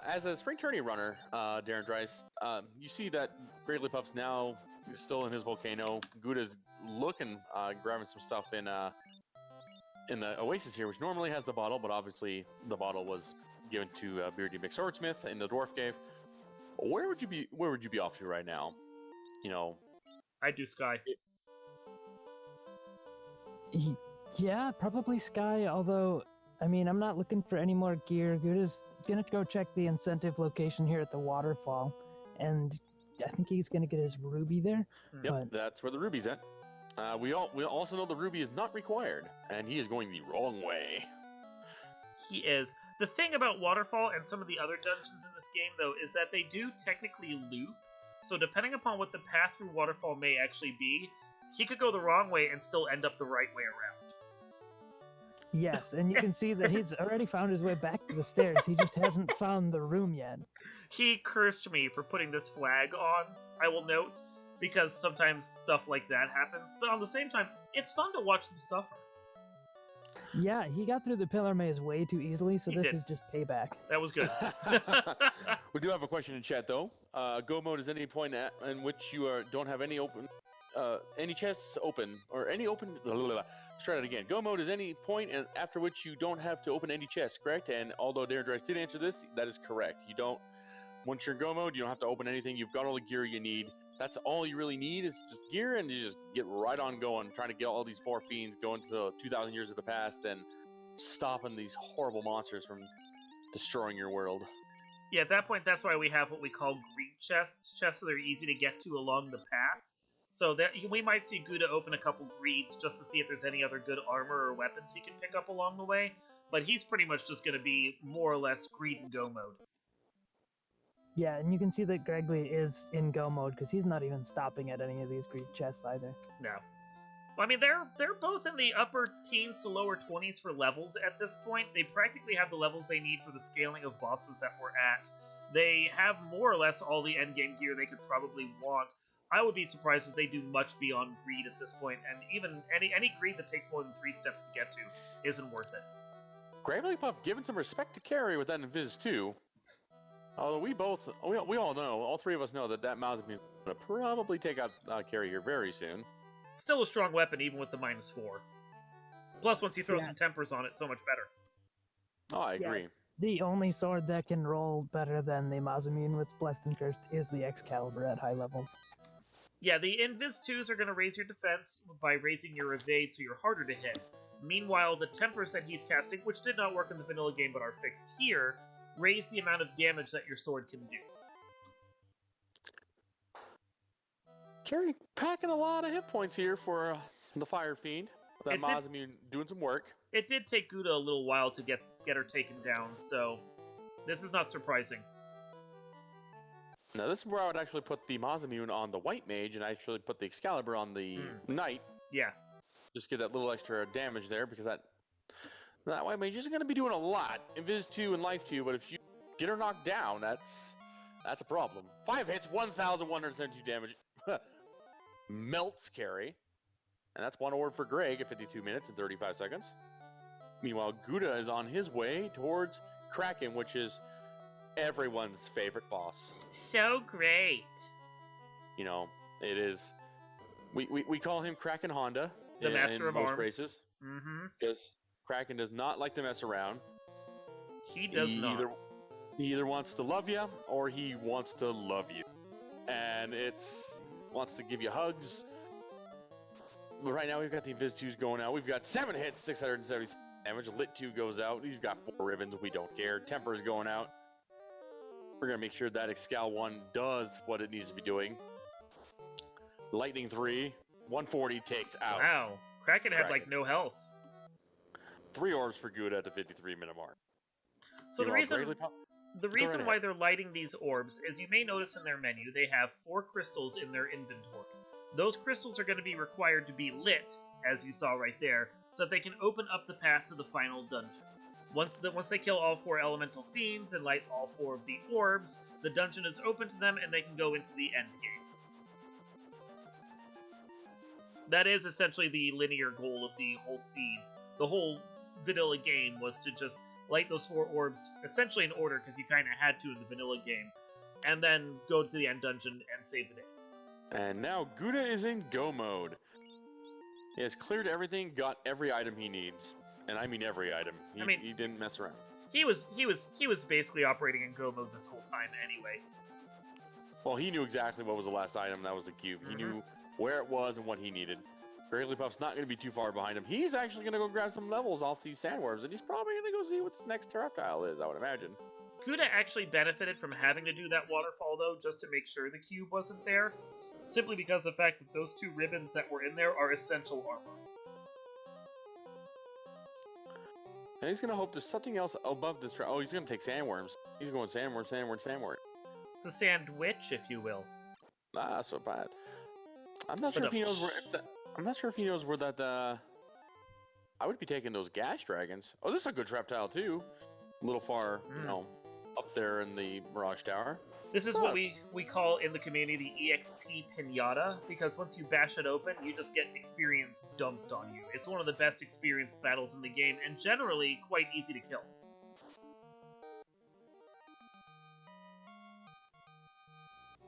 as a spring tourney runner, Darren Dryce, you see that Great Puff's now still in his volcano. Guda's looking, grabbing some stuff in the Oasis here, which normally has the bottle, but obviously the bottle was given to Beardy McSwordsmith in the Dwarf Cave. Where would you be off to right now? You know, I'd do Sky. Yeah, probably Sky, although, I mean, I'm not looking for any more gear. Guda's gonna go check the incentive location here at the waterfall, and I think he's gonna get his ruby there. Yep, but... that's where the ruby's at. We also know the ruby is not required, and he is going the wrong way. He is. The thing about Waterfall and some of the other dungeons in this game, though, is that they do technically loop. So depending upon what the path through Waterfall may actually be, he could go the wrong way and still end up the right way around. Yes, and you can see that he's already found his way back to the stairs. He just hasn't found the room yet. He cursed me for putting this flag on, I will note, because sometimes stuff like that happens. But on the same time, it's fun to watch them suffer. Yeah, he got through the pillar maze way too easily, so this is just payback. That was good. We do have a question in chat, though. Go mode is any point in which you don't have any chests open, or any open... Let's try that again. Go mode is any point after which you don't have to open any chests, correct? And although Darren Dryce did answer this, that is correct. You don't... Once you're in go mode, you don't have to open anything. You've got all the gear you need. That's all you really need is just gear, and you just get right on going, trying to get all these four fiends going to 2,000 years of the past and stopping these horrible monsters from destroying your world. Yeah, at that point, that's why we have what we call greed chests. Chests that are easy to get to along the path. So that we might see Guda open a couple greeds just to see if there's any other good armor or weapons he can pick up along the way. But he's pretty much just going to be more or less greed and go mode. Yeah, and you can see that Gregley is in go mode because he's not even stopping at any of these greed chests either. No. Well, I mean, they're both in the upper teens to lower 20s for levels at this point. They practically have the levels they need for the scaling of bosses that we're at. They have more or less all the endgame gear they could probably want. I would be surprised if they do much beyond greed at this point, and even any greed that takes more than 3 steps to get to isn't worth it. Gravely Puff giving some respect to Carrie with that Invis too. Although we all know, all three of us know that Mazepin is going to probably take out Carrie here very soon. Still a strong weapon, even with the -4. Plus, once you throw some tempers on it, so much better. Oh, I agree. Yeah. The only sword that can roll better than the Mazamune with Blessed and Cursed is the Excalibur at high levels. Yeah, the Invis 2s are going to raise your defense by raising your evade, so you're harder to hit. Meanwhile, the tempers that he's casting, which did not work in the vanilla game but are fixed here, raise the amount of damage that your sword can do. Carrie packing a lot of hit points here for the Fire Fiend. That Mazamune doing some work. It did take Guda a little while to get her taken down, so this is not surprising. Now this is where I would actually put the Mazamune on the White Mage and actually put the Excalibur on the Knight. Yeah. Just get that little extra damage there, because that White Mage isn't going to be doing a lot. Invis 2 and Life 2, but if you get her knocked down, that's a problem. 5 hits, 1,172 damage. Melts Carrie. And that's one award for Greg at 52 minutes and 35 seconds. Meanwhile, Guda is on his way towards Kraken, which is everyone's favorite boss. So great. You know, it is... We call him Kraken Honda. The Master of Arms. Races. Mm-hmm. Because Kraken does not like to mess around. He does not. He either wants to love you, or he wants to love you. And wants to give you hugs. But right now we've got the Invis 2s going out. We've got 7 hits, 670 damage. Lit 2 goes out. He's got 4 ribbons. We don't care. Temper's going out. We're going to make sure that Excal 1 does what it needs to be doing. Lightning 3, 140 takes out. Wow. Kraken had like no health. 3 orbs for Guda at the 53 minute mark. So the reason why they're lighting these orbs is you may notice in their menu they have 4 crystals in their inventory. Those crystals are going to be required to be lit, as you saw right there, so that they can open up the path to the final dungeon. Once they kill all 4 elemental fiends and light all 4 of the orbs, the dungeon is open to them and they can go into the end game. That is essentially the linear goal of the whole seed. The whole vanilla game was to just light those 4 orbs, essentially in order, because you kind of had to in the vanilla game, and then go to the end dungeon and save the day. And now Guda is in go mode. He has cleared everything, got every item he needs. And I mean every item. He didn't mess around. He was basically operating in go mode this whole time anyway. Well, he knew exactly what was the last item. That was the cube. He knew where it was and what he needed. Grigglypuff's not going to be too far behind him. He's actually going to go grab some levels off these sandworms, and he's probably going to go see what the next reptile is, I would imagine. Guda actually benefited from having to do that waterfall, though, just to make sure the cube wasn't there, simply because of the fact that those 2 ribbons that were in there are essential armor. And he's going to hope there's something else above this. Oh, he's going to take sandworms. He's going sandworm, sandworm, sandworm. It's a sandwich, if you will. Ah, so bad. I'm not sure if he knows where. I'm not sure if he knows where that. I would be taking those gas dragons. Oh, this is a good trap tile too. A little far, you know, up there in the Mirage Tower. This is what we call in the community the EXP Pinata, because once you bash it open, you just get experience dumped on you. It's one of the best experience battles in the game, and generally quite easy to kill.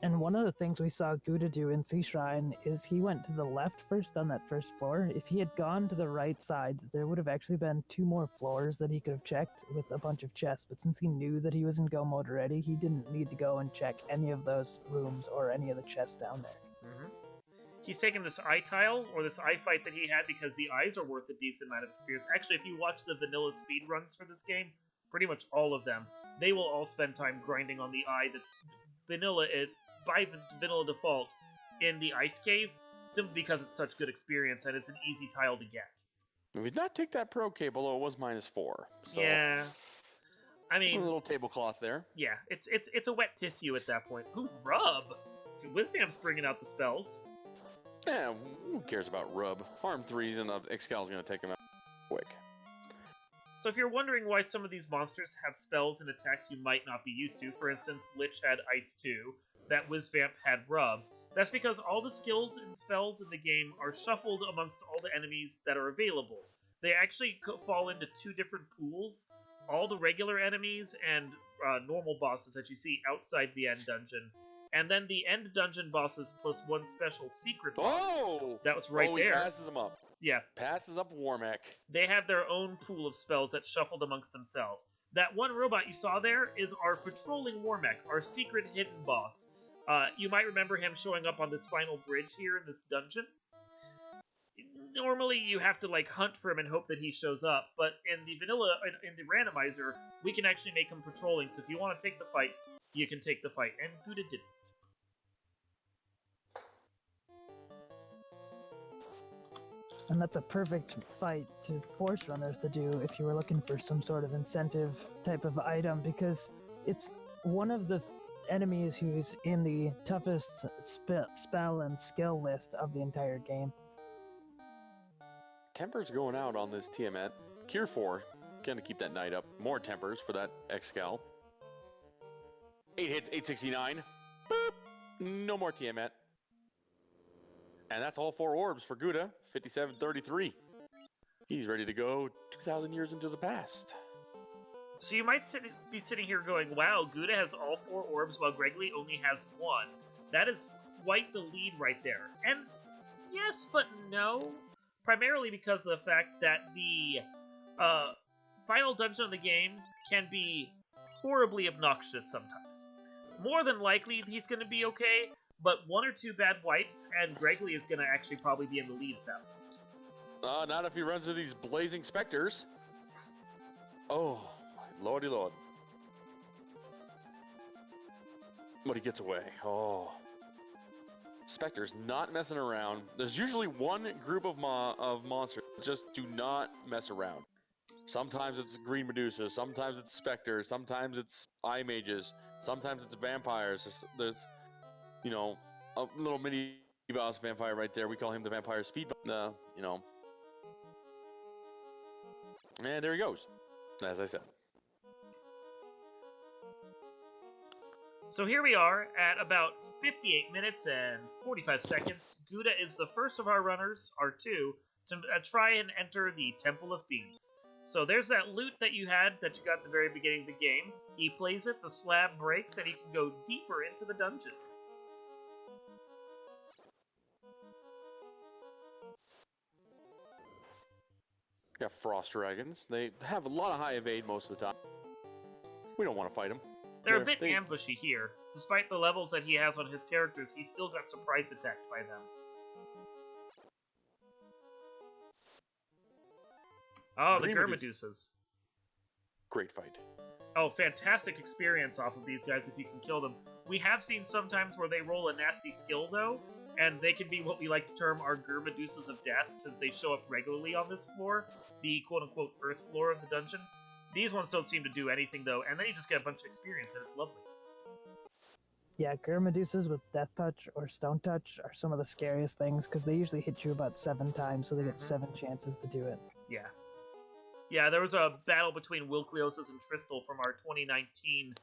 And one of the things we saw Guda do in Sea Shrine is he went to the left first on that first floor. If he had gone to the right side, there would have actually been 2 more floors that he could have checked with a bunch of chests. But since he knew that he was in go mode already, he didn't need to go and check any of those rooms or any of the chests down there. He's taking this eye tile, or this eye fight that he had, because the eyes are worth a decent amount of experience. Actually, if you watch the vanilla speedruns for this game, pretty much all of them, they will all spend time grinding on the eye that's vanilla by vanilla default in the ice cave, simply because it's such good experience and it's an easy tile to get. We did not take that pro cable, though it was -4. So yeah, I mean, a little tablecloth there. Yeah, it's a wet tissue at that point. Ooh, rub. Wizvamp's bringing out the spells. Yeah, who cares about rub? Harm 3s and Excal's gonna take him out quick. So if you're wondering why some of these monsters have spells and attacks you might not be used to, for instance, Lich had Ice 2, that Wizvamp had Rub, that's because all the skills and spells in the game are shuffled amongst all the enemies that are available. They actually fall into 2 different pools, all the regular enemies and normal bosses that you see outside the end dungeon, and then the end dungeon bosses plus 1 special secret boss. Oh! That was right there. He passes them up. Yeah. Passes up Warmech. They have their own pool of spells that's shuffled amongst themselves. That one robot you saw there is our patrolling Warmech, our secret hidden boss. You might remember him showing up on this final bridge here in this dungeon. Normally you have to like hunt for him and hope that he shows up, but in the vanilla, in the randomizer, we can actually make him patrolling, so if you want to take the fight, you can take the fight, and Guda didn't. And that's a perfect fight to force runners to do if you were looking for some sort of incentive type of item, because it's one of the enemies who's in the toughest spell and skill list of the entire game. Temper's going out on this Tiamat. Cure 4, gonna keep that knight up. More Tempers for that Excal. 8 hits, 869. Boop! No more Tiamat. And that's all 4 orbs for Guda, 5733. He's ready to go 2,000 years into the past. So you might be sitting here going, wow, Guda has all 4 orbs while Gregory only has 1. That is quite the lead right there. And yes, but no. Primarily because of the fact that the final dungeon of the game can be horribly obnoxious sometimes. More than likely, he's going to be okay, but 1 or 2 bad wipes, and Gregory is going to actually probably be in the lead at that point. Not if he runs into these blazing specters. Oh, my lordy lord. But he gets away. Oh. Spectre's not messing around. There's usually one group of monsters that just do not mess around. Sometimes it's green Medusas, sometimes it's Spectres, sometimes it's Eye Mages, sometimes it's vampires. There's you know, a little mini boss vampire right there. We call him the vampire speed. You know. And there he goes, as I said. So here we are at about 58 minutes and 45 seconds. Guda is the first of our runners, R2, to try and enter the Temple of Fiends. So there's that loot that you got at the very beginning of the game. He plays it, the slab breaks, and he can go deeper into the dungeon. Got Frost Dragons. They have a lot of high evade most of the time. We don't want to fight them. They're a bit ambushy here. Despite the levels that he has on his characters, he still got surprise attacked by them. Oh, the Gurmedusas. Great fight. Oh, fantastic experience off of these guys if you can kill them. We have seen sometimes where they roll a nasty skill, though, and they can be what we like to term our Gurmedusas of death, because they show up regularly on this floor, the quote-unquote earth floor of the dungeon. These ones don't seem to do anything, though, and then you just get a bunch of experience, and it's lovely. Yeah, Gurmedusas with Death Touch or Stone Touch are some of the scariest things, because they usually hit you about 7 times, so they get 7 chances to do it. Yeah. Yeah, there was a battle between Wilkliosas and Tristal from our 2019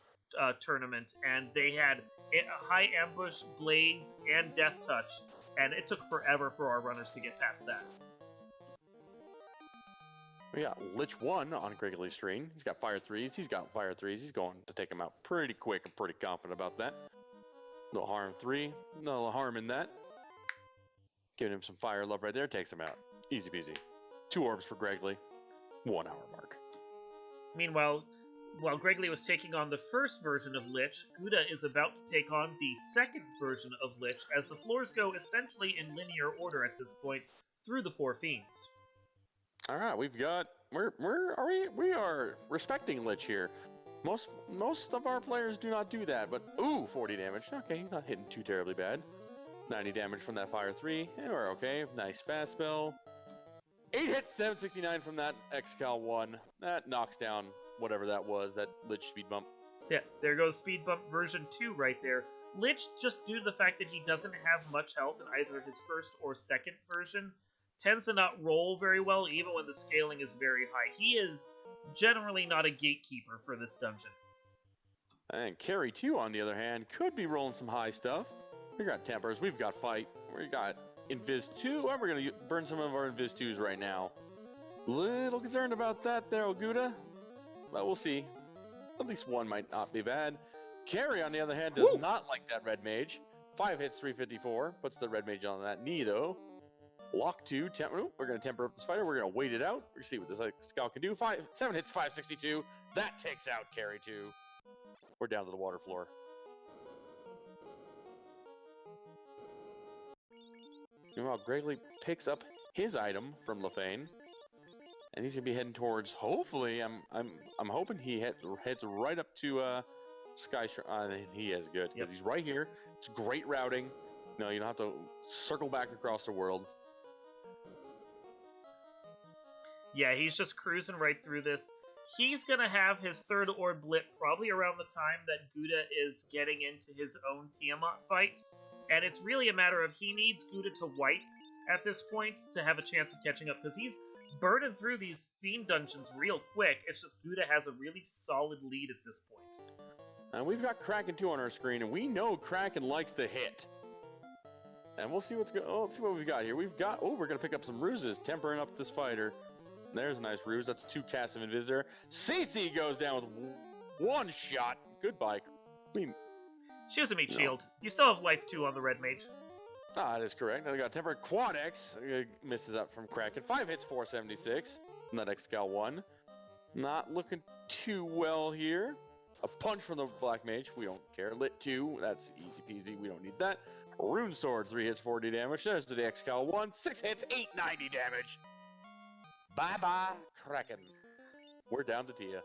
tournament, and they had a high ambush, blaze, and death touch, and it took forever for our runners to get past that. We got Lich 1 on Gregory's screen. He's got Fire 3s. He's got Fire 3s. He's going to take him out pretty quick. I'm pretty confident about that. No harm 3. No harm in that. Giving him some fire love right there. Takes him out. Easy peasy. 2 orbs for Gregory. 1 hour mark. Meanwhile, while Gregory was taking on the first version of Lich, Guda is about to take on the second version of Lich, as the floors go essentially in linear order at this point through the 4 fiends. All right, we are respecting Lich here. Most of our players do not do that, but ooh, 40 damage. Okay, he's not hitting too terribly bad. 90 damage from that Fire 3. Yeah, we're okay. Nice fast spell. 8 hits, 769 from that Excal 1. That knocks down whatever that was, that Lich speed bump. Yeah, there goes speed bump version 2 right there. Lich, just due to the fact that he doesn't have much health in either his first or second version, tends to not roll very well even when the scaling is very high. He is generally not a gatekeeper for this dungeon. And Carry 2, on the other hand, could be rolling some high stuff. We got Tempers, we've got Fight, we got Invis 2, and we're going to burn some of our Invis 2s right now. Little concerned about that there, Guda. But we'll see. At least one might not be bad. Carry, on the other hand, does not like that Red Mage. 5 hits, 354. Puts the Red Mage on that knee, though. Lock 2. We're going to temper up this fighter. We're going to wait it out. We're going to see what this Scout can do. 7 hits, 562. That takes out Carry 2. We're down to the water floor. Meanwhile, Gregory picks up his item from Lefane. And he's gonna be heading towards. Hopefully, I'm hoping he heads right up to Sky. He is good because he's right here. It's great routing. No, you don't have to circle back across the world. Yeah, he's just cruising right through this. He's gonna have his third orb lit probably around the time that Guda is getting into his own Tiamat fight, and it's really a matter of he needs Guda to wipe at this point to have a chance of catching up because he's burning through these Fiend dungeons real quick. It's just Guda has a really solid lead at this point. And we've got Kraken 2 on our screen, and we know Kraken likes to hit. And we'll see what's going. Oh, let's see what we've got here. We're gonna pick up some ruses, tempering up this fighter. There's a nice ruse. That's 2 casts of Invisor. CC goes down with 1 shot. Goodbye. She has a meat shield. You still have life 2 on the Red Mage. That is correct. I got tempered. Quad X misses up from Kraken. 5 hits, 476. And that Excal 1. Not looking too well here. A punch from the Black Mage. We don't care. Lit 2. That's easy peasy. We don't need that. Rune Sword. 3 hits, 40 damage. There's the Excal 1. 6 hits, 890 damage. Bye-bye, Kraken. We're down to Tia.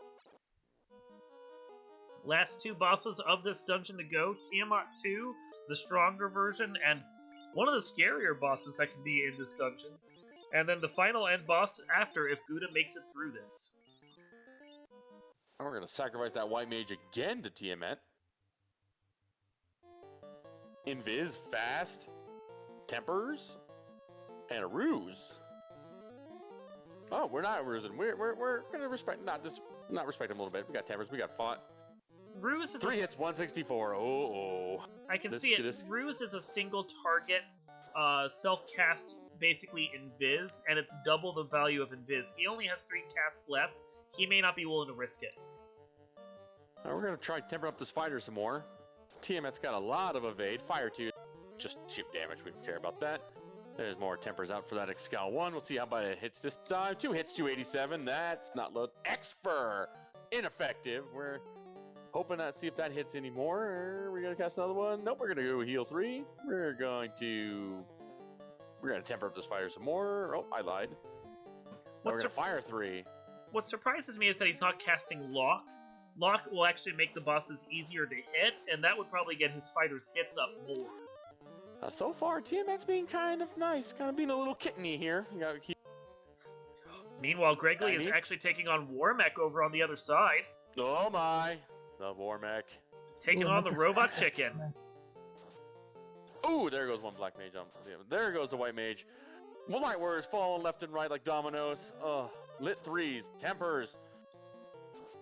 Last two bosses of this dungeon to go, Tiamat 2, the stronger version, and one of the scarier bosses that can be in this dungeon. And then the final end boss after if Guda makes it through this. And we're going to sacrifice that white mage again to Tiamat. Invis, fast, tempers, and a ruse. Oh, we're not rusing. We're gonna respect not respect him a little bit. We got tempers, we got fought. Ruse is 3 hits, 164. Oh. I can see it. Ruse is a single target self-cast basically Invis, and it's double the value of Invis. He only has 3 casts left. He may not be willing to risk it. Now we're gonna try to temper up this fighter some more. Tiamat's got a lot of evade. Fire 2, just chip damage. We don't care about that. There's more tempers out for that Excal 1. We'll see how bad it hits this time. 2 hits, 287. That's not low. X-Fur, ineffective. We're hoping to see if that hits anymore. We're gonna cast another one. Nope, we're gonna go heal 3. We're gonna temper up this fighter some more. Oh, I lied. We're gonna fire 3. What surprises me is that he's not casting Lock. Lock will actually make the bosses easier to hit, and that would probably get his fighters' hits up more. So far, Tiamat's being kind of nice, kind of being a little kitteny here. Meanwhile, Gregley is actually taking on Warmech over on the other side. Oh my, the Warmech. Taking on the robot chicken. Ooh, there goes one black mage. There goes the white mage. Light warriors falling left and right like dominoes. Lit 3s, tempers.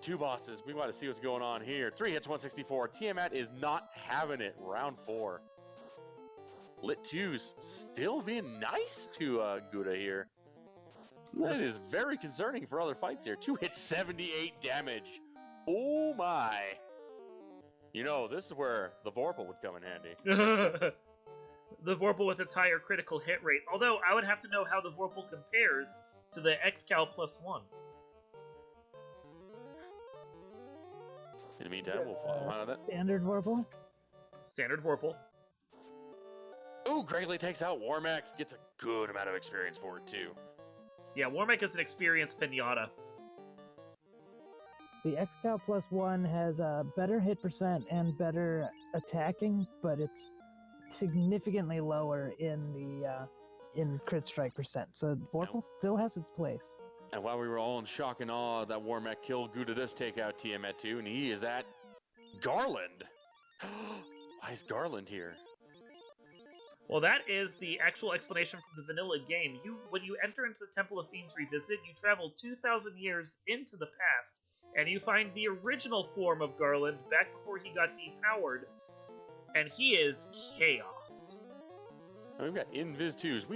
2 bosses. We want to see what's going on here. 3 hits, 164. Tiamat is not having it. Round 4. Lit 2s still being nice to Guda here. That is very concerning for other fights here. 2 hits, 78 damage. Oh my. You know, this is where the Vorpal would come in handy. The Vorpal with its higher critical hit rate. Although, I would have to know how the Vorpal compares to the Excal +1. In the meantime, we'll follow out of that. Standard Vorpal? Standard Vorpal. Ooh, Gregley takes out Warmech. Gets a good amount of experience for it, too. Yeah, Warmech is an experienced pinata. The Excal +1 has a better hit percent and better attacking, but it's significantly lower in the in crit strike percent. So Vorpal still has its place. And while we were all in shock and awe that Warmech killed, Guda does take out Tiamat too, and he is at Garland. Why is Garland here? Well, that is the actual explanation from the vanilla game. When you enter into the Temple of Fiends Revisited, you travel 2,000 years into the past, and you find the original form of Garland back before he got depowered, and he is chaos. And we've got Invis 2s.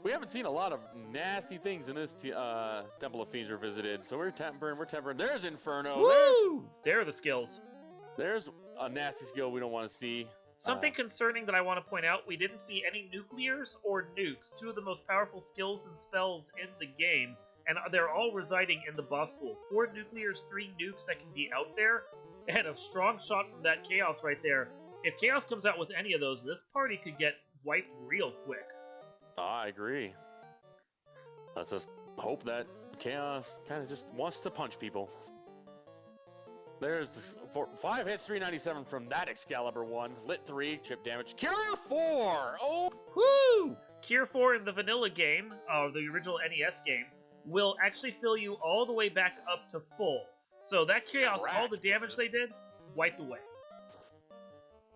We haven't seen a lot of nasty things in this Temple of Fiends Revisited, so we're tempering. There's Inferno. Woo! There are the skills. There's a nasty skill we don't want to see. Something concerning that I want to point out, we didn't see any nuclears or nukes, 2 of the most powerful skills and spells in the game, and they're all residing in the boss pool. 4 nuclears, 3 nukes that can be out there, and a strong shot from that Chaos right there. If Chaos comes out with any of those, this party could get wiped real quick. I agree. Let's just hope that Chaos kind of just wants to punch people. There's the 5 hits, 397 from that Excalibur 1. Lit 3, chip damage. Cure 4! Oh! Woo! Cure 4 in the vanilla game, the original NES game, will actually fill you all the way back up to full. So that Chaos, all the damage they did, wiped away.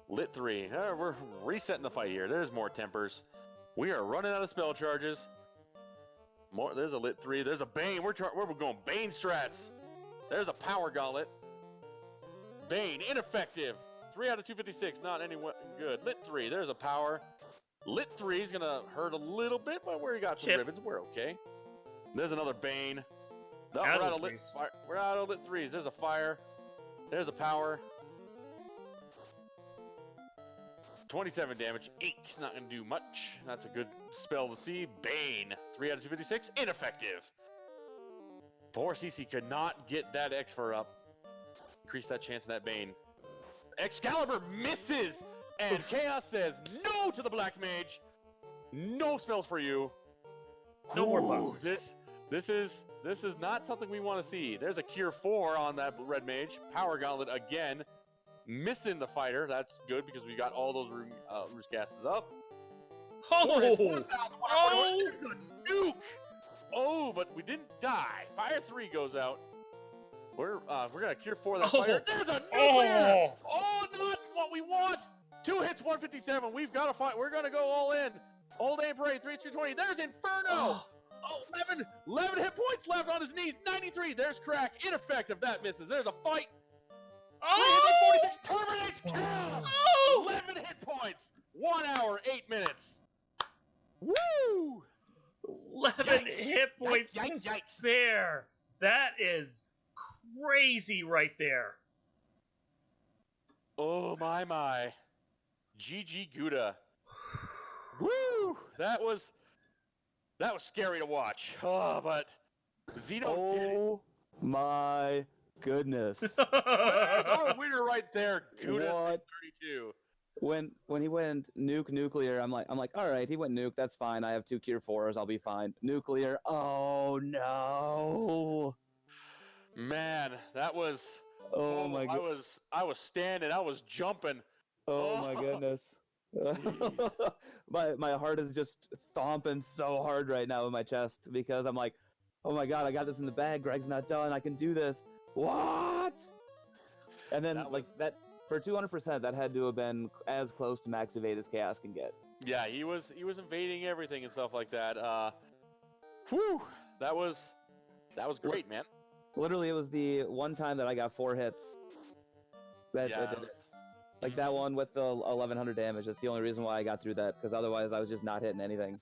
Lit 3. We're resetting the fight here. There's more tempers. We are running out of spell charges. There's a Lit 3. There's a Bane. We're going Bane strats. There's a Power Gauntlet. Bane, ineffective. 3 out of 256, not any good. Lit 3, there's a power. Lit 3 is going to hurt a little bit, but we got some ribbons. We're okay. There's another Bane. No, we're out of Lit 3s. There's a fire. There's a power. 27 damage. 8 is not going to do much. That's a good spell to see. Bane, 3 out of 256, ineffective. Poor CC could not get that X-Fur up. Increase that chance of that Bane. Excalibur misses! And Chaos says no to the Black Mage. No spells for you. No more buffs. This This is not something we want to see. There's a Cure 4 on that red mage. Power Gauntlet again. Missing the fighter. That's good because we got all those roost gases up. Oh! There's a nuke! Oh, but we didn't die. Fire 3 goes out. We're gonna Cure 4 that fire. There's a nuclear! Oh, not what we want! 2 hits, 157. We've got to fight. We're gonna go all in. Old Abe Ray, 3-2-20. There's Inferno! Oh, 11 hit points left on his knees. 93. There's Crack. Ineffective. That misses. There's a fight. 346 terminates kill. 11 hit points. 1 hour, 8 minutes. Woo! 11 hit points to spare. That is crazy right there. Oh my. GG Guda. Woo! That was scary to watch. Oh, but Zeno did it. Oh my goodness. There's our winner right there, Guda 632. When he went nuclear, I'm like, all right, he went nuke, that's fine. I have 2 Cure 4s, I'll be fine. Nuclear, oh no. Man, that was my god. I was standing, I was jumping. Oh my goodness. my heart is just thumping so hard right now in my chest because I'm like, oh my god, I got this in the bag. Greg's not done. I can do this. What? And then that for 200%, that had to have been as close to max evade as Chaos can get. Yeah, he was invading everything and stuff like that. Whew, that was great, man. Literally, it was the one time that I got 4 hits. That did it. Like that one with the 1100 damage. That's the only reason why I got through that, because otherwise I was just not hitting anything.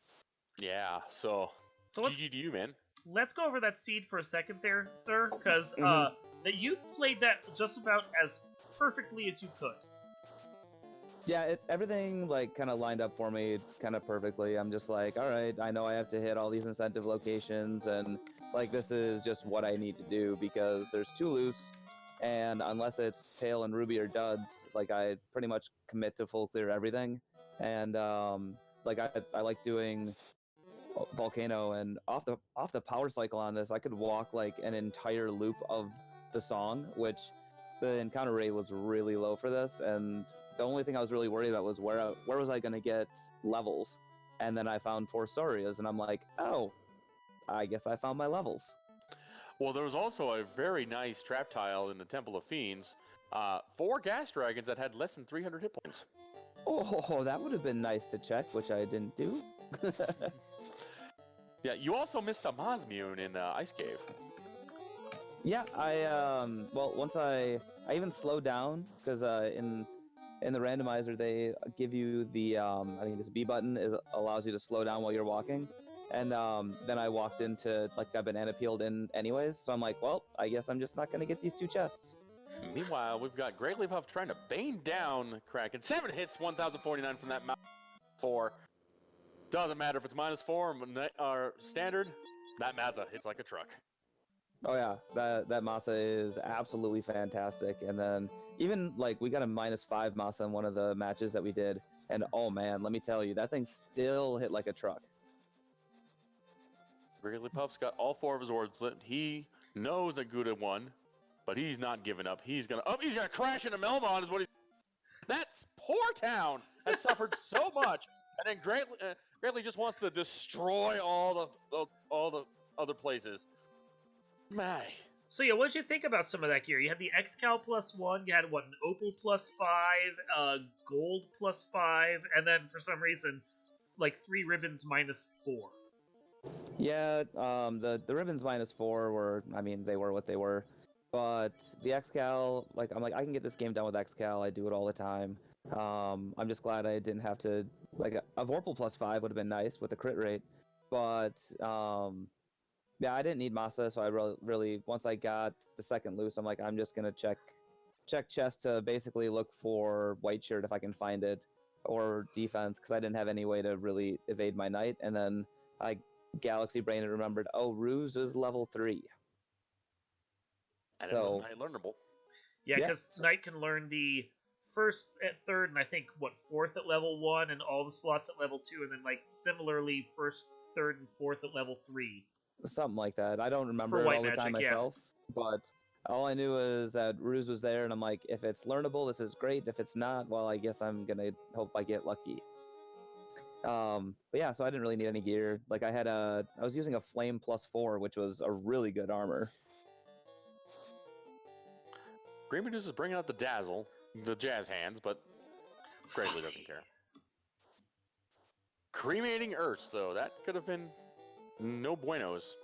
Yeah, so GG to you, man. Let's go over that seed for a second there, sir, because that you played that just about as perfectly as you could. Yeah, everything like kind of lined up for me kind of perfectly. I'm just like, all right, I know I have to hit all these incentive locations, and like this is just what I need to do because there's 2 loose. And unless it's Tail and Ruby or Duds, like I pretty much commit to full clear everything. And like I like doing Volcano, and off the power cycle on this, I could walk like an entire loop of the song, which the encounter rate was really low for this. And the only thing I was really worried about was where was I going to get levels. And then I found 4 Storias, and I'm like, oh, I guess I found my levels. Well, there was also a very nice trap tile in the Temple of Fiends. 4 gas dragons that had less than 300 hit points. Oh, that would have been nice to check, which I didn't do. Yeah, you also missed a Mosmune in Ice Cave. Yeah, well, once I even slowed down, because in the randomizer they give you the I think this B button allows you to slow down while you're walking. And then I walked into, like, I banana peeled in anyways, so I'm like, well, I guess I'm just not going to get these 2 chests. Meanwhile, we've got Greatly Puff trying to bane down Kraken. 7 hits, 1,049 from that -4. Doesn't matter if it's -4 or standard, that Mazza hits like a truck. Oh yeah, that Masa is absolutely fantastic. And then even, like, we got a -5 Masa in one of the matches that we did, and oh man, let me tell you, that thing still hit like a truck. Greatly Puff's got all 4 of his orbs lit. He knows that Guda won, but he's not giving up. He's gonna crash into Melmon. Is what he's. That's Poor Town has suffered so much, and then Greatly just wants to destroy all the other places. My. So yeah, what did you think about some of that gear? You had the X-Cal +1, you had an Opal +5, Gold +5, and then for some reason, like 3 ribbons -4. Yeah, the ribbons -4 were, I mean, they were what they were. But the X-Cal, like, I'm like, I can get this game done with X-Cal. I do it all the time. I'm just glad I didn't have to, like, a Vorpal +5 would have been nice with the crit rate. But, yeah, I didn't need Masa, so I really, once I got the second loose, I'm like, I'm just going to check chest to basically look for White Shirt if I can find it, or defense, because I didn't have any way to really evade my Knight. And then I Galaxy Brain and remembered, oh, Ruse is level 3. And so it was Knight learnable. Yeah, because Knight can learn the first at 3rd and I think, 4th at level 1 and all the slots at level 2, and then, like, similarly 1st, 3rd, and 4th at level 3. something like that. I don't remember For it white all the time magic, yeah. myself, but all I knew is that Ruse was there, and I'm like, if it's learnable, this is great. If it's not, well, I guess I'm gonna hope I get lucky. But yeah, so I didn't really need any gear. Like I was using a flame +4, which was a really good armor. Green Medusa is bringing out the dazzle, the jazz hands, but Gravely doesn't care. Cremating Earths, though, that could have been no buenos.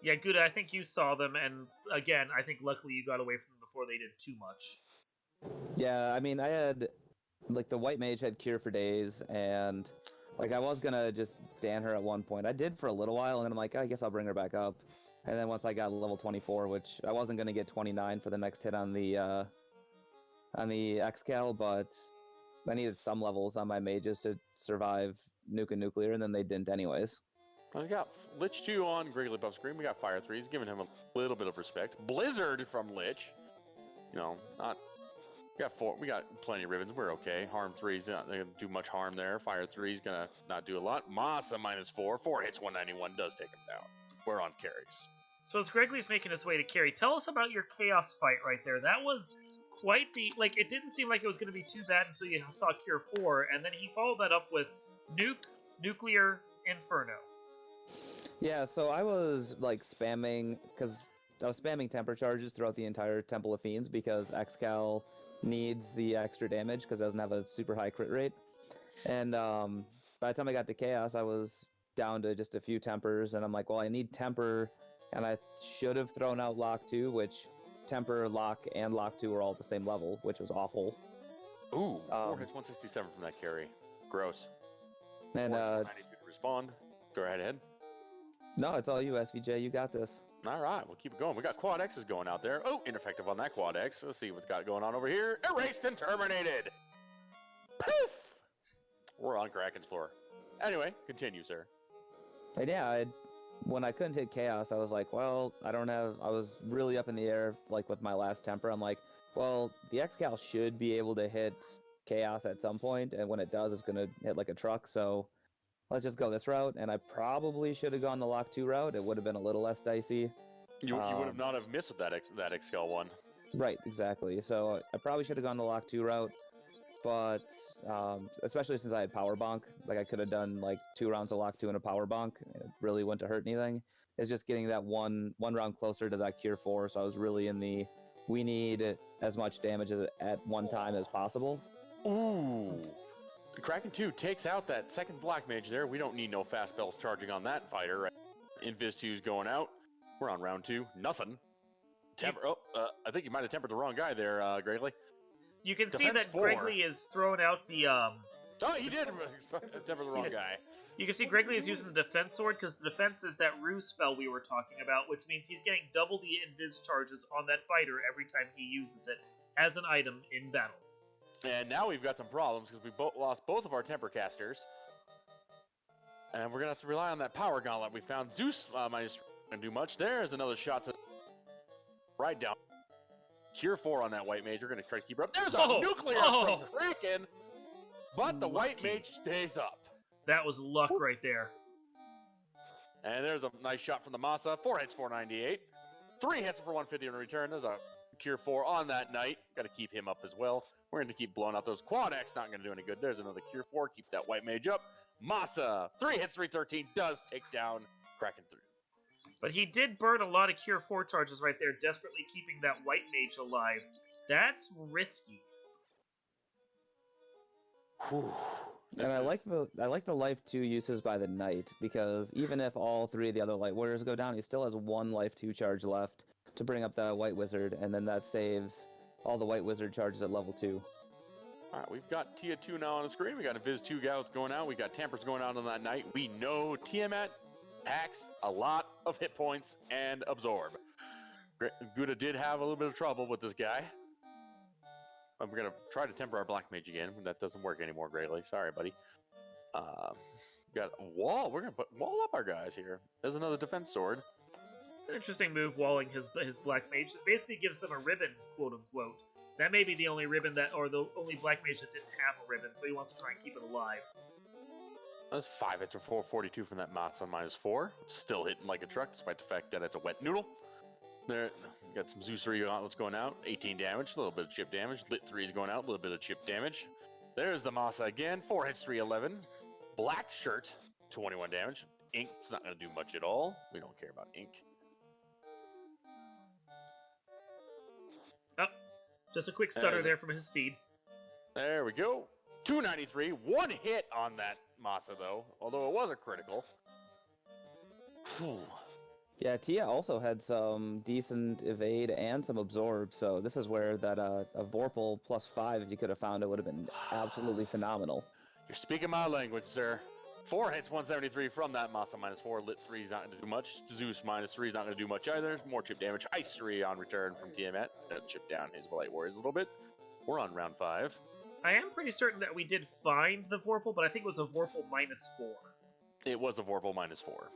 Yeah, Guda, I think you saw them, and again, I think luckily you got away from them before they did too much. Yeah, I mean, I had like the white mage had cure for days, and like I was gonna just Dan her at one point. I did for a little while, and then I'm like, I guess I'll bring her back up. And then once I got level 24, which I wasn't gonna get 29 for the next hit on the Excal, but I needed some levels on my mages to survive Nuke and Nuclear, and then they didn't anyways. We got Lich 2 on Grigglypuff screen. We got Fire 3. He's giving him a little bit of respect. Blizzard from Lich. You know, not... We got 4. We got plenty of ribbons. We're okay. Harm 3's not going to do much harm there. Fire 3's going to not do a lot. Masa -4. 4 hits, 191 does take him down. We're on carries. So as Gregley's making his way to carry, tell us about your Chaos fight right there. That was quite the... Like, it didn't seem like it was going to be too bad until you saw Cure 4, and then he followed that up with Nuke, Nuclear, Inferno. Yeah, so I was like spamming, because I was spamming temper charges throughout the entire Temple of Fiends because Excal needs the extra damage because it doesn't have a super high crit rate. And by the time I got to Chaos, I was down to just a few tempers, and I'm like, well, I need temper, and I should have thrown out Lock 2, which temper, Lock, and Lock 2 were all at the same level, which was awful. Ooh, 4 hits, 167 from that carry. Gross. And I need you to respond. Go right ahead. no, it's all you, SVJ. You got this. All right, we'll keep it going. We got Quad X's going out there. Oh, ineffective on that Quad X. Let's see what's got going on over here. Erased and terminated. Poof! We're on Kraken's floor. Anyway, continue, sir. And yeah, when I couldn't hit Chaos, I was like, well, I was really up in the air, like with my last temper. I'm like, well, the Excal should be able to hit Chaos at some point, and when it does, it's going to hit like a truck, so let's just go this route. And I probably should have gone the Lock 2 route. It would have been a little less dicey. You would have not have missed with that Excel one. Right, exactly. So I probably should have gone the Lock 2 route, but especially since I had Power Bonk, like I could have done like 2 rounds of Lock 2 and a Power Bonk. It really wouldn't have hurt anything. It's just getting that one round closer to that Cure 4, so I was really in the we need as much damage at one time as possible. Ooh. Kraken 2 takes out that second Black Mage there. We don't need no fast spells charging on that fighter. Right? Invis 2's going out. We're on round 2. Nothing. I think you might have tempered the wrong guy there, Gregley. You can see Defense that 4. Gregley is throwing out the... Oh, he did temper the wrong guy. You can see Gregley is using the Defense Sword, because the Defense is that Ruse spell we were talking about, which means he's getting double the Invis charges on that fighter every time he uses it as an item in battle. And now we've got some problems, because we lost both of our temper casters. And we're going to have to rely on that power gauntlet. We found Zeus minus going to do much. There's another shot to right down. Cure 4 on that white mage. We're going to try to keep her up. There's a nuclear from Kraken, but the white mage stays up. That was luck right there. And there's a nice shot from the Masa. 4 hits, 498. 3 hits for 150 in return. There's a Cure 4 on that knight. Got to keep him up as well. We're going to keep blowing out those Quad X. Not going to do any good. There's another Cure 4. Keep that white mage up. Masa, 3 hits, 313. Does take down Kraken 3. But he did burn a lot of Cure 4 charges right there, desperately keeping that white mage alive. That's risky. Whew. And I like the life 2 uses by the knight, because even if all 3 of the other light warriors go down, he still has 1 life 2 charge left to bring up the white wizard, and then that saves all the white wizard charges at level 2. Alright, we've got Tia 2 now on the screen. We got a Viz 2 gals going out. We got Tampers going out on that knight. We know Tiamat packs a lot of hit points and absorb. Guda did have a little bit of trouble with this guy. We're going to try to temper our Black Mage again. That doesn't work anymore greatly. Sorry, buddy. Got a wall. We're going to wall up our guys here. There's another defense sword. It's an interesting move, walling his Black Mage. It basically gives them a ribbon, quote-unquote. That may be the only ribbon or the only Black Mage that didn't have a ribbon, so he wants to try and keep it alive. That's 5 hits for 442 from that Masa -4. Still hitting like a truck, despite the fact that it's a wet noodle. There, got some Zeus 3 gauntlets going out. 18 damage, a little bit of chip damage. Lit 3 is going out, a little bit of chip damage. There's the Masa again. 4 hits, 311. Black shirt, 21 damage. Ink's not going to do much at all. We don't care about ink. Oh, just a quick stutter there from his speed. There we go. 293. 1 hit on that Masa, though, although it was a critical. Whew. Yeah, Tia also had some decent evade and some absorb, so this is where that a Vorpal +5, if you could have found it, would have been absolutely phenomenal. You're speaking my language, sir. 4 hits, 173 from that Masa -4. Lit 3 is not going to do much. Zeus -3 is not going to do much either. More chip damage. Ice 3 on return from Tiamat. It's going to chip down his Light Warriors a little bit. We're on round 5. I am pretty certain that we did find the Vorpal, but I think it was a Vorpal -4. It was a Vorpal -4.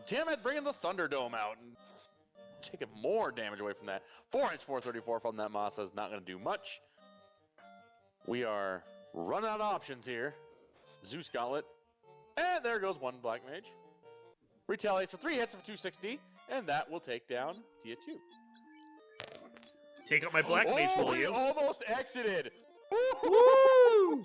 Tiamat bringing the Thunderdome out and taking more damage away from that. 4 hits, 434 from that Masa is not going to do much. We are running out of options here. Zeus Gauntlet. And there goes one Black Mage. Retaliates for 3 hits of 260, and that will take down Tia 2. Take out my Black Mage, will he you? almost exited! Woo!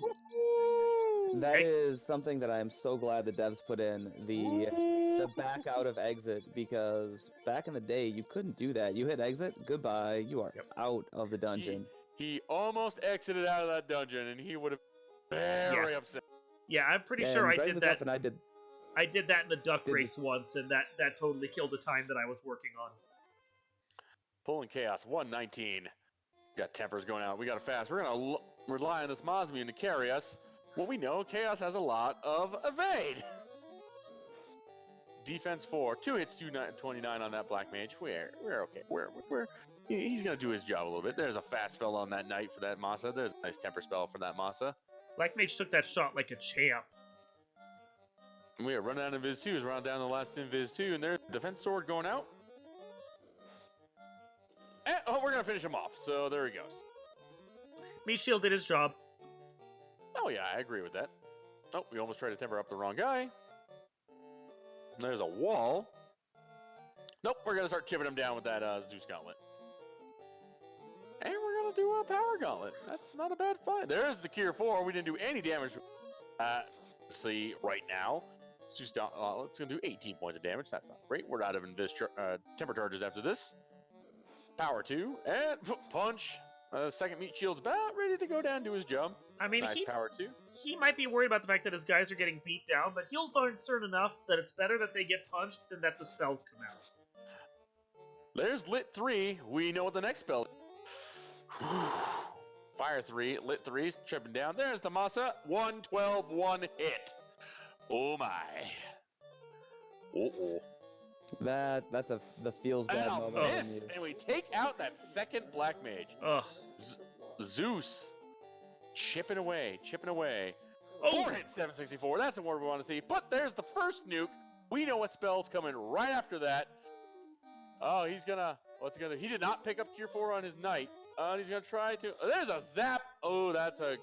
That is something that I am so glad the devs put in, the back out of exit, because back in the day, you couldn't do that. You hit exit, goodbye, you are out of the dungeon. He almost exited out of that dungeon, and he would have been very upset. Yeah, I'm pretty sure I did that. And I did that in the duck race once, and that totally killed the time that I was working on. Pulling Chaos, 119. Got Tempers going out. We got a fast. We're going to rely on this Mosmian to carry us. Well, we know Chaos has a lot of evade. Defense 4. 2 hits, 229 on that Black Mage. We're okay. He's going to do his job a little bit. There's a fast spell on that Knight for that Masa. There's a nice Temper spell for that Masa. Black Mage took that shot like a champ. We are running out of Invis 2. We're running down the last Invis 2, and there's Defense Sword going out. And, we're going to finish him off. So there he goes. Meat Shield did his job. Oh, yeah, I agree with that. Oh, we almost tried to temper up the wrong guy. There's a wall. Nope, we're going to start chipping him down with that Zeus Gauntlet. And we're going to do a Power Gauntlet. That's not a bad fight. There's the Cure 4. We didn't do any damage. See, right now, Zeus Gauntlet's going to do 18 points of damage. That's not great. We're out of temper charges after this. Power 2. And punch. Second Meat Shield's about ready to go down and do his job. I mean, nice Power 2. He might be worried about the fact that his guys are getting beat down, but he'll learn enough that it's better that they get punched than that the spells come out. There's Lit 3. We know what the next spell is. Fire 3. Lit 3. Tripping down. There's the Masa. 112. 1 hit. Oh my. Uh-oh. That's the feels bad moment. Miss, and we take out that second Black Mage. Ugh. Zeus. Chipping away. Oh. 4 hits, 764. That's the word we want to see. But there's the first nuke. We know what spell's coming right after that. Oh, what's he gonna do? He did not pick up Cure 4 on his Knight. He's gonna try to. There's a zap. Oh, that's a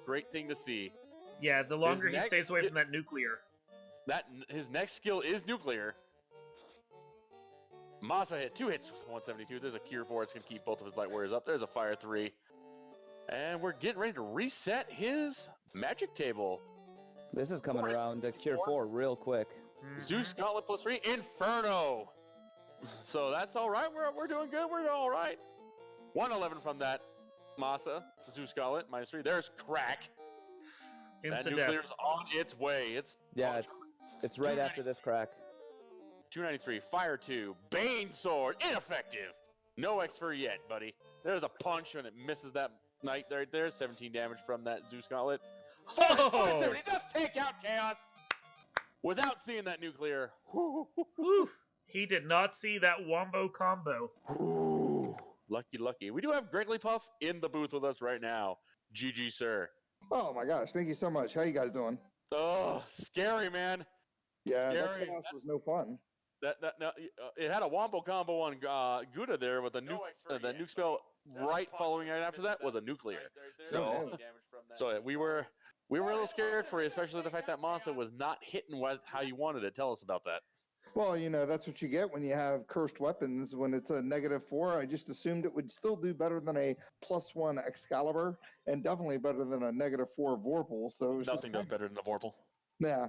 great thing to see. Yeah, the longer he stays away from that nuclear. His next skill is nuclear. Masa hit 2 hits, 172. There's a Cure 4. It's gonna keep both of his Light Warriors up. There's a Fire 3. And we're getting ready to reset his magic table. This is coming around to Cure 4 real quick. Zeus Gauntlet +3, Inferno. So that's all right. We're doing good. We're all right. 111 from that Masa. Zeus Gauntlet -3. There's Crack. That nuclear's on its way. It's right after this Crack. 293. Fire 2. Bane Sword. Ineffective. No X-Fur yet, buddy. There's a punch and it misses that Knight right there. 17 damage from that Zeus Gauntlet. Oh! He does take out Chaos without seeing that nuclear. Whew. He did not see that wombo combo. Lucky. We do have Gregglypuff in the booth with us right now. GG, sir. Oh my gosh, thank you so much. How you guys doing? Oh, scary, man. Yeah, Scary. that chaos was no fun. It had a wombo combo on Guda there with the nuke spell right following right after that was a nuclear. Oh, So we were a little scared for you, especially the fact that Monster was not hitting how you wanted it. Tell us about that. Well, that's what you get when you have cursed weapons. When it's a -4, I just assumed it would still do better than a +1 Excalibur, and definitely better than a -4 Vorpal. So it was Nothing does better than the Vorpal. Yeah,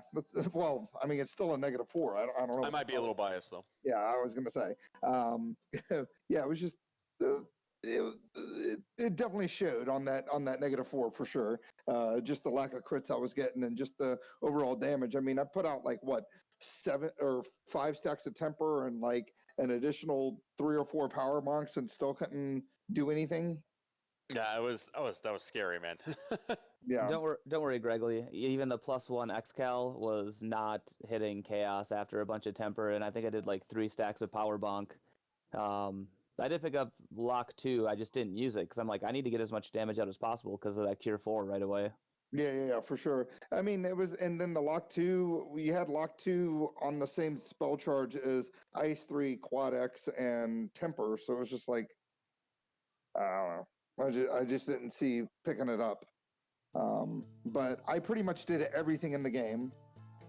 well, I mean, it's still a -4. I don't know. I might be a little biased though. Yeah, I was gonna say. Yeah, it was just it definitely showed on that -4 for sure. Just the lack of crits I was getting and just the overall damage. I mean, I put out like what 7 or 5 stacks of temper and like an additional 3 or 4 power monks and still couldn't do anything. Yeah, that was scary, man. Yeah. Don't worry, Gregory. Even the +1 Excal was not hitting chaos after a bunch of temper, and I think I did like 3 stacks of power bonk. I did pick up lock 2. I just didn't use it because I'm like, I need to get as much damage out as possible because of that cure 4 right away. Yeah, for sure. I mean, it was, and then the lock 2, we had lock 2 on the same spell charge as Ice 3, Quad X, and Temper. So it was just like, I don't know. I just didn't see picking it up. But I pretty much did everything in the game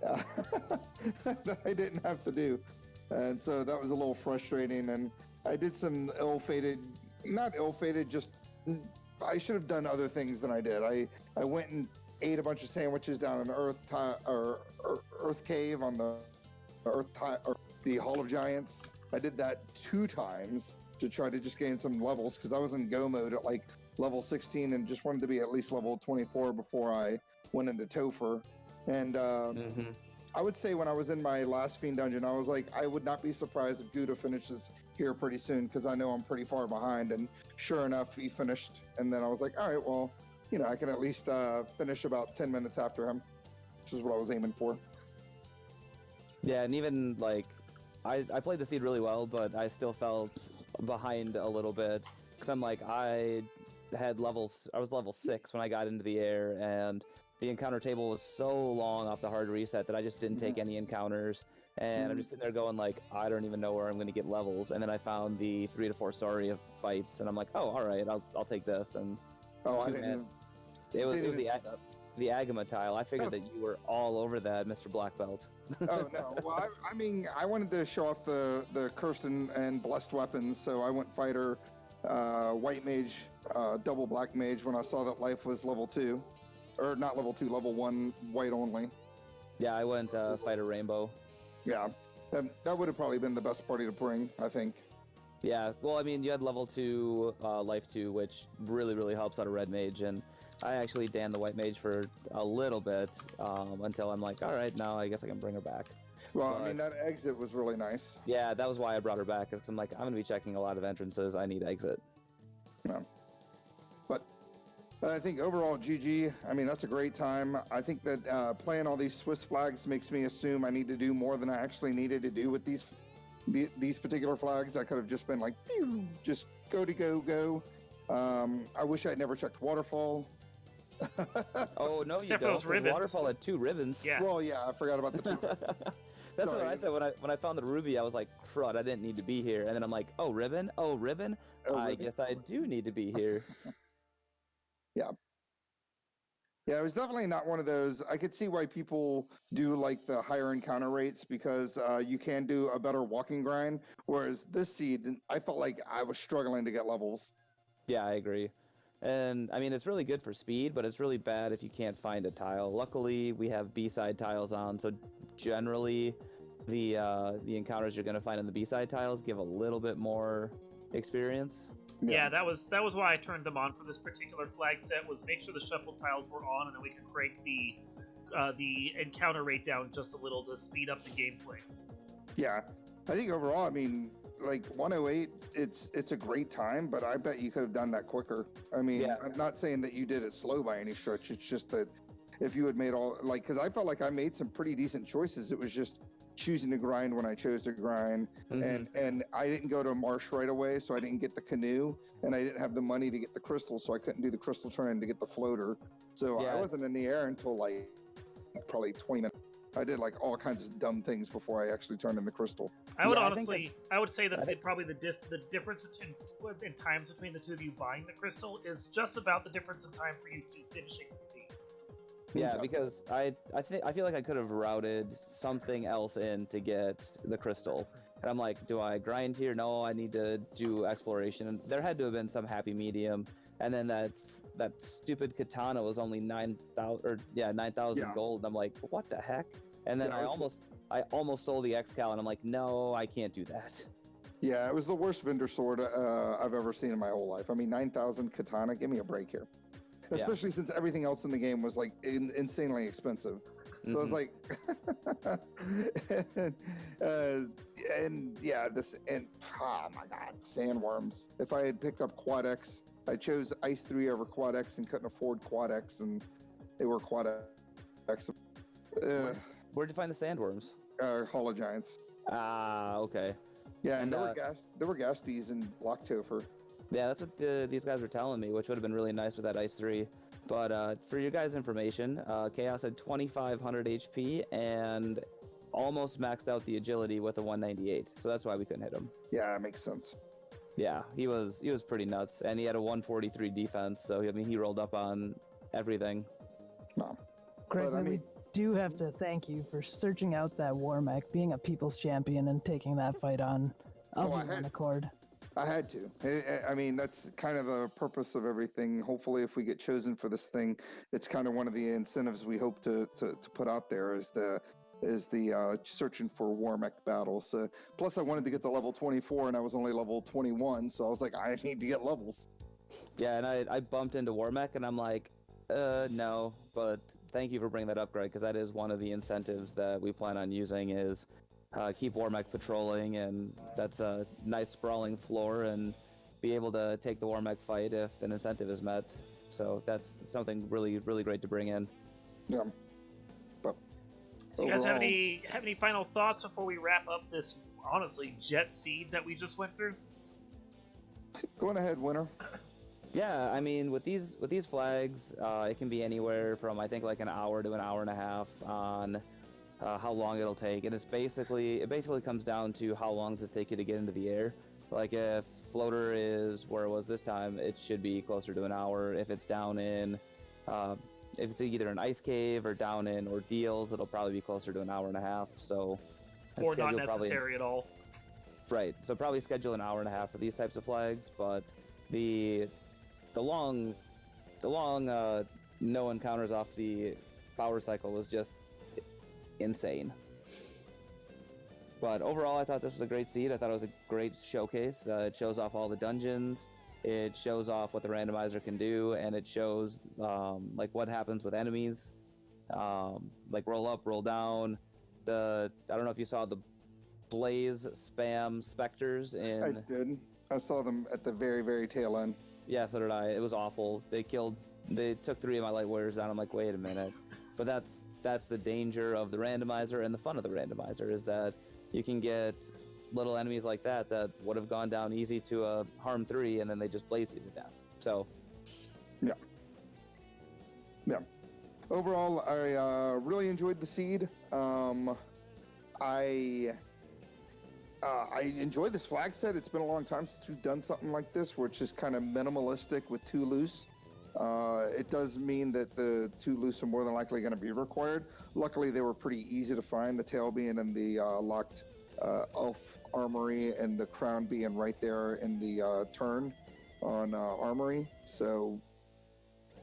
that I didn't have to do. And so that was a little frustrating. And I did some not ill-fated, just I should have done other things than I did. I went and ate a bunch of sandwiches down in the Earth Cave on the the Hall of Giants. I did that 2 times to try to just gain some levels because I was in go mode at like level 16 and just wanted to be at least level 24 before I went into Topher. And I would say when I was in my last Fiend dungeon, I was like, I would not be surprised if Guda finishes here pretty soon because I know I'm pretty far behind. And sure enough, he finished. And then I was like, all right, well, I can at least finish about 10 minutes after him, which is what I was aiming for. Yeah, and even like, I played the seed really well, but I still felt behind a little bit because I'm like, I was level 6 when I got into the air, and the encounter table was so long off the hard reset that I just didn't take any encounters. And I'm just sitting there going like, I don't even know where I'm going to get levels. And then I found the 3 to 4 Saria fights, and I'm like, oh, all right, I'll take this. And I didn't. It was the Agama tile. I figured that you were all over that, Mr. Black Belt. Oh no! Well, I mean, I wanted to show off the cursed and blessed weapons, so I went fighter, white mage, double black mage when I saw that life was level 2, or not level 2, level 1 white only. Yeah, I went fighter rainbow. Yeah, that would have probably been the best party to bring, I think. Yeah, well, I mean, you had level 2, life 2, which really helps out a red mage, and I actually danned the white mage for a little bit until I'm like, all right, now I guess I can bring her back. Well, I mean, that exit was really nice. Yeah, that was why I brought her back, because I'm like, I'm going to be checking a lot of entrances. I need exit. No. But I think overall, GG, I mean, that's a great time. I think that playing all these Swiss flags makes me assume I need to do more than I actually needed to do with these particular flags. I could have just been like, pew, just go. I wish I'd never checked Waterfall. Oh, no, Except you those don't. ribbons. Waterfall had 2 ribbons. Yeah. Well, yeah, I forgot about the 2. That's Sorry. what I said when I found the ruby. I was like, crud, I didn't need to be here. And then I'm like, oh, ribbon? Oh, ribbon? I ribbon. guess I do need to be here. Yeah, it was definitely not one of those. I could see why people do like the higher encounter rates because you can do a better walking grind. Whereas this seed, I felt like I was struggling to get levels. Yeah, I agree. And I mean, it's really good for speed, but it's really bad if you can't find a tile. Luckily, we have B-side tiles on, so generally the encounters you're going to find in the B-side tiles give a little bit more experience. Yeah, that was why I turned them on for this particular flag set, was make sure the shuffled tiles were on, and then we could crank the encounter rate down just a little to speed up the gameplay. Yeah, I think overall, I mean, like 108, it's a great time, but I bet you could have done that quicker. I mean, Yeah. I'm not saying that you did it slow by any stretch. It's just that if you had made because I felt like I made some pretty decent choices. It was just choosing to grind when I chose to grind, and I didn't go to Marsh right away, so I didn't get the canoe, and I didn't have the money to get the crystal, so I couldn't do the crystal turn to get the floater. So Yeah. I wasn't in the air until like probably 20 minutes. I did like all kinds of dumb things before I actually turned in the crystal. I would Yeah, I think honestly, I would say that I think- probably the difference in times between the two of you buying the crystal is just about the difference in time for you to finishing the seed. Yeah, Okay. because I feel like I could have routed something else in to get the crystal. And I'm like, do I grind here? No, I need to do exploration. And there had to have been some happy medium. And then that stupid katana was only 9,000 Yeah. gold. And I'm like, what the heck? And then Yeah, I almost sold the X-Cal, and I'm like, no, I can't do that. Yeah, it was the worst vendor sword I've ever seen in my whole life. I mean, 9,000 katana, give me a break here. Especially since everything else in the game was like insanely expensive. So it's like, and yeah, oh my God, sandworms. If I had picked up Quad X, I chose Ice 3 over Quad X and couldn't afford Quad X, and they were Quad X. Where'd you find the sandworms? Holo Giants. Ah, okay. Yeah, and And, there were Gasties in Blocktofer. Yeah, that's what these guys were telling me, which would have been really nice with that Ice 3. But for your guys' information, Chaos had 2,500 HP and almost maxed out the agility with a 198. So that's why we couldn't hit him. Yeah, that makes sense. Yeah, he was pretty nuts, and he had a 143 defense. So I mean, he rolled up on everything. No. Greg, But, I we mean- do have to thank you for searching out that war mech, being a people's champion, and taking that fight on of Oh, I your own had- accord. I had to. I mean, that's kind of the purpose of everything. Hopefully, if we get chosen for this thing, it's kind of one of the incentives we hope to put out there is the searching for war mech battles. Plus, I wanted to get the level 24, and I was only level 21, so I was like, I need to get levels. Yeah, and I bumped into Warmech, and I'm like, no. But thank you for bringing that up, Greg, because that is one of the incentives that we plan on using is keep Warmech patrolling, and that's a nice sprawling floor, and be able to take the Warmech fight if an incentive is met. So that's something really, really great to bring in. Yeah. But So you guys have overall- any final thoughts before we wrap up this honestly jet seed that we just went through? Going ahead, winner. Yeah, I mean, with these flags, it can be anywhere from I think like an hour to an hour and a half on how long it'll take, and it basically comes down to how long does it take you to get into the air. Like if floater is where it was this time, it should be closer to an hour. If it's down in, if it's either an ice cave or down in ordeals, it'll probably be closer to an hour and a half. So, Or not schedule necessary at all? Right. So probably schedule an hour and a half for these types of flags, but the long no encounters off the power cycle was just insane. But overall, I thought this was a great seed. I thought it was a great showcase. It shows off all the dungeons. It shows off what the randomizer can do, and it shows like what happens with enemies, like roll up, roll down. I don't know if you saw the blaze spam specters in. I did. I saw them at the very, very tail end. Yeah, so did I. It was awful. They took 3 of my light warriors down. I'm like, wait a minute. But that's the danger of the randomizer and the fun of the randomizer is that you can get little enemies like that would have gone down easy to a harm 3 and then they just blaze you to death. So Yeah. Overall, I really enjoyed the seed. I enjoyed this flag set. It's been a long time since we've done something like this, where it's just kind of minimalistic with 2 loose. It does mean that the 2 loose are more than likely going to be required. Luckily, they were pretty easy to find, the tail being in the locked elf armory and the crown being right there in the turn on armory. So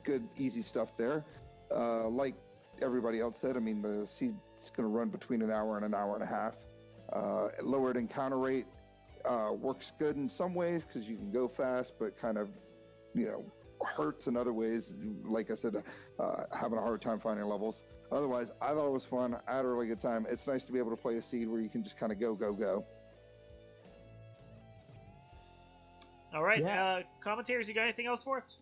good, easy stuff there. Like everybody else said, I mean, the seed's going to run between an hour and an hour and a half. Lowered encounter rate works good in some ways because you can go fast, but kind of, hurts in other ways. Like I said, having a hard time finding levels. Otherwise, I thought it was fun. I had a really good time. It's nice to be able to play a seed where you can just kind of go. All right, Yeah. commentators, you got anything else for us?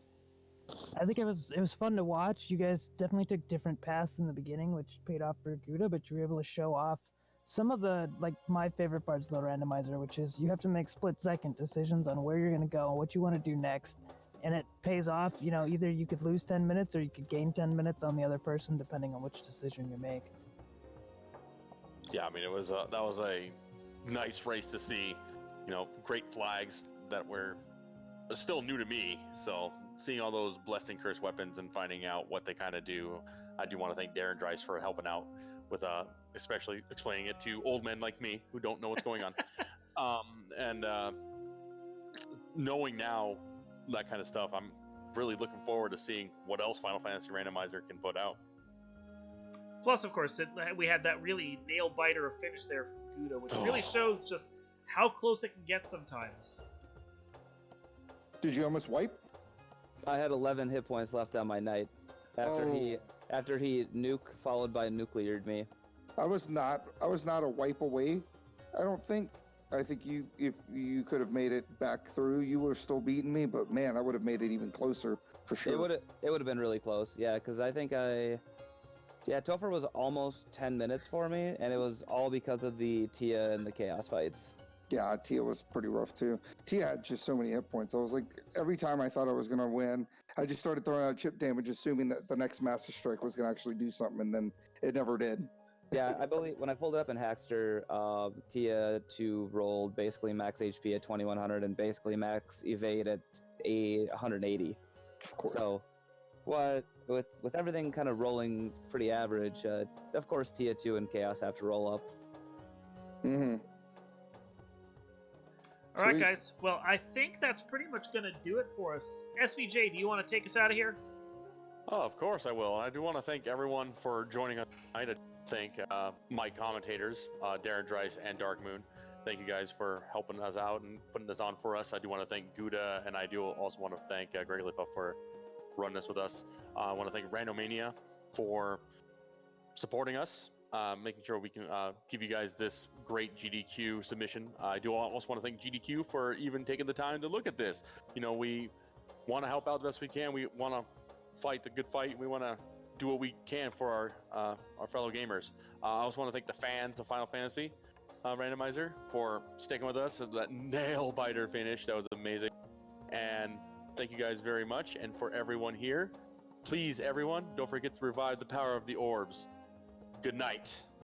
I think it was fun to watch. You guys definitely took different paths in the beginning, which paid off for Guda, but you were able to show off some of the, my favorite parts of the randomizer, which is you have to make split-second decisions on where you're going to go, what you want to do next, and it pays off. Either you could lose 10 minutes or you could gain 10 minutes on the other person, depending on which decision you make. Yeah, I mean, that was a nice race to see. You know, great flags that were still new to me. So seeing all those blessed and cursed weapons and finding out what they kind of do, I do want to thank Darren Drice for helping out with especially explaining it to old men like me who don't know what's going on. And knowing now that kind of stuff, I'm really looking forward to seeing what else Final Fantasy Randomizer can put out. Plus, of course, we had that really nail biter of finish there from Guda, which really shows just how close it can get sometimes. Did you almost wipe? I had 11 hit points left on my knight after he nuke followed by nucleared me. I was not a wipe away. I don't think. I think if you could have made it back through, you would have still beaten me. But man, I would have made it even closer for sure. It would have been really close. Yeah, because I think Topher was almost 10 minutes for me, and it was all because of the Tia and the Chaos fights. Yeah, Tia was pretty rough too. Tia had just so many hit points. I was like, every time I thought I was going to win, I just started throwing out chip damage, assuming that the next Master Strike was going to actually do something, and then it never did. Yeah, I believe when I pulled it up in Hackster, Tia 2 rolled basically max HP at 2100 and basically max evade at 180. Of course. So, with everything kind of rolling pretty average, of course Tia 2 and Chaos have to roll up. Mm-hmm. All right, guys. Well, I think that's pretty much going to do it for us. SVJ, do you want to take us out of here? Oh, of course I will. I do want to thank everyone for joining us tonight. I thank my commentators, Darren Drice and Dark Moon. Thank you guys for helping us out and putting this on for us. I do want to thank Guda, and I do also want to thank Greg Lipa for running this with us. I want to thank Randomania for supporting us, making sure we can give you guys this great GDQ submission. I do also want to thank GDQ for even taking the time to look at this. You know, we want to help out the best we can. We want to fight the good fight. We want to do what we can for our fellow gamers. I also want to thank the fans of Final Fantasy Randomizer for sticking with us. That nail biter finish, that was amazing. And thank you guys very much. And for everyone here, please, everyone, don't forget to revive the power of the orbs. Good night.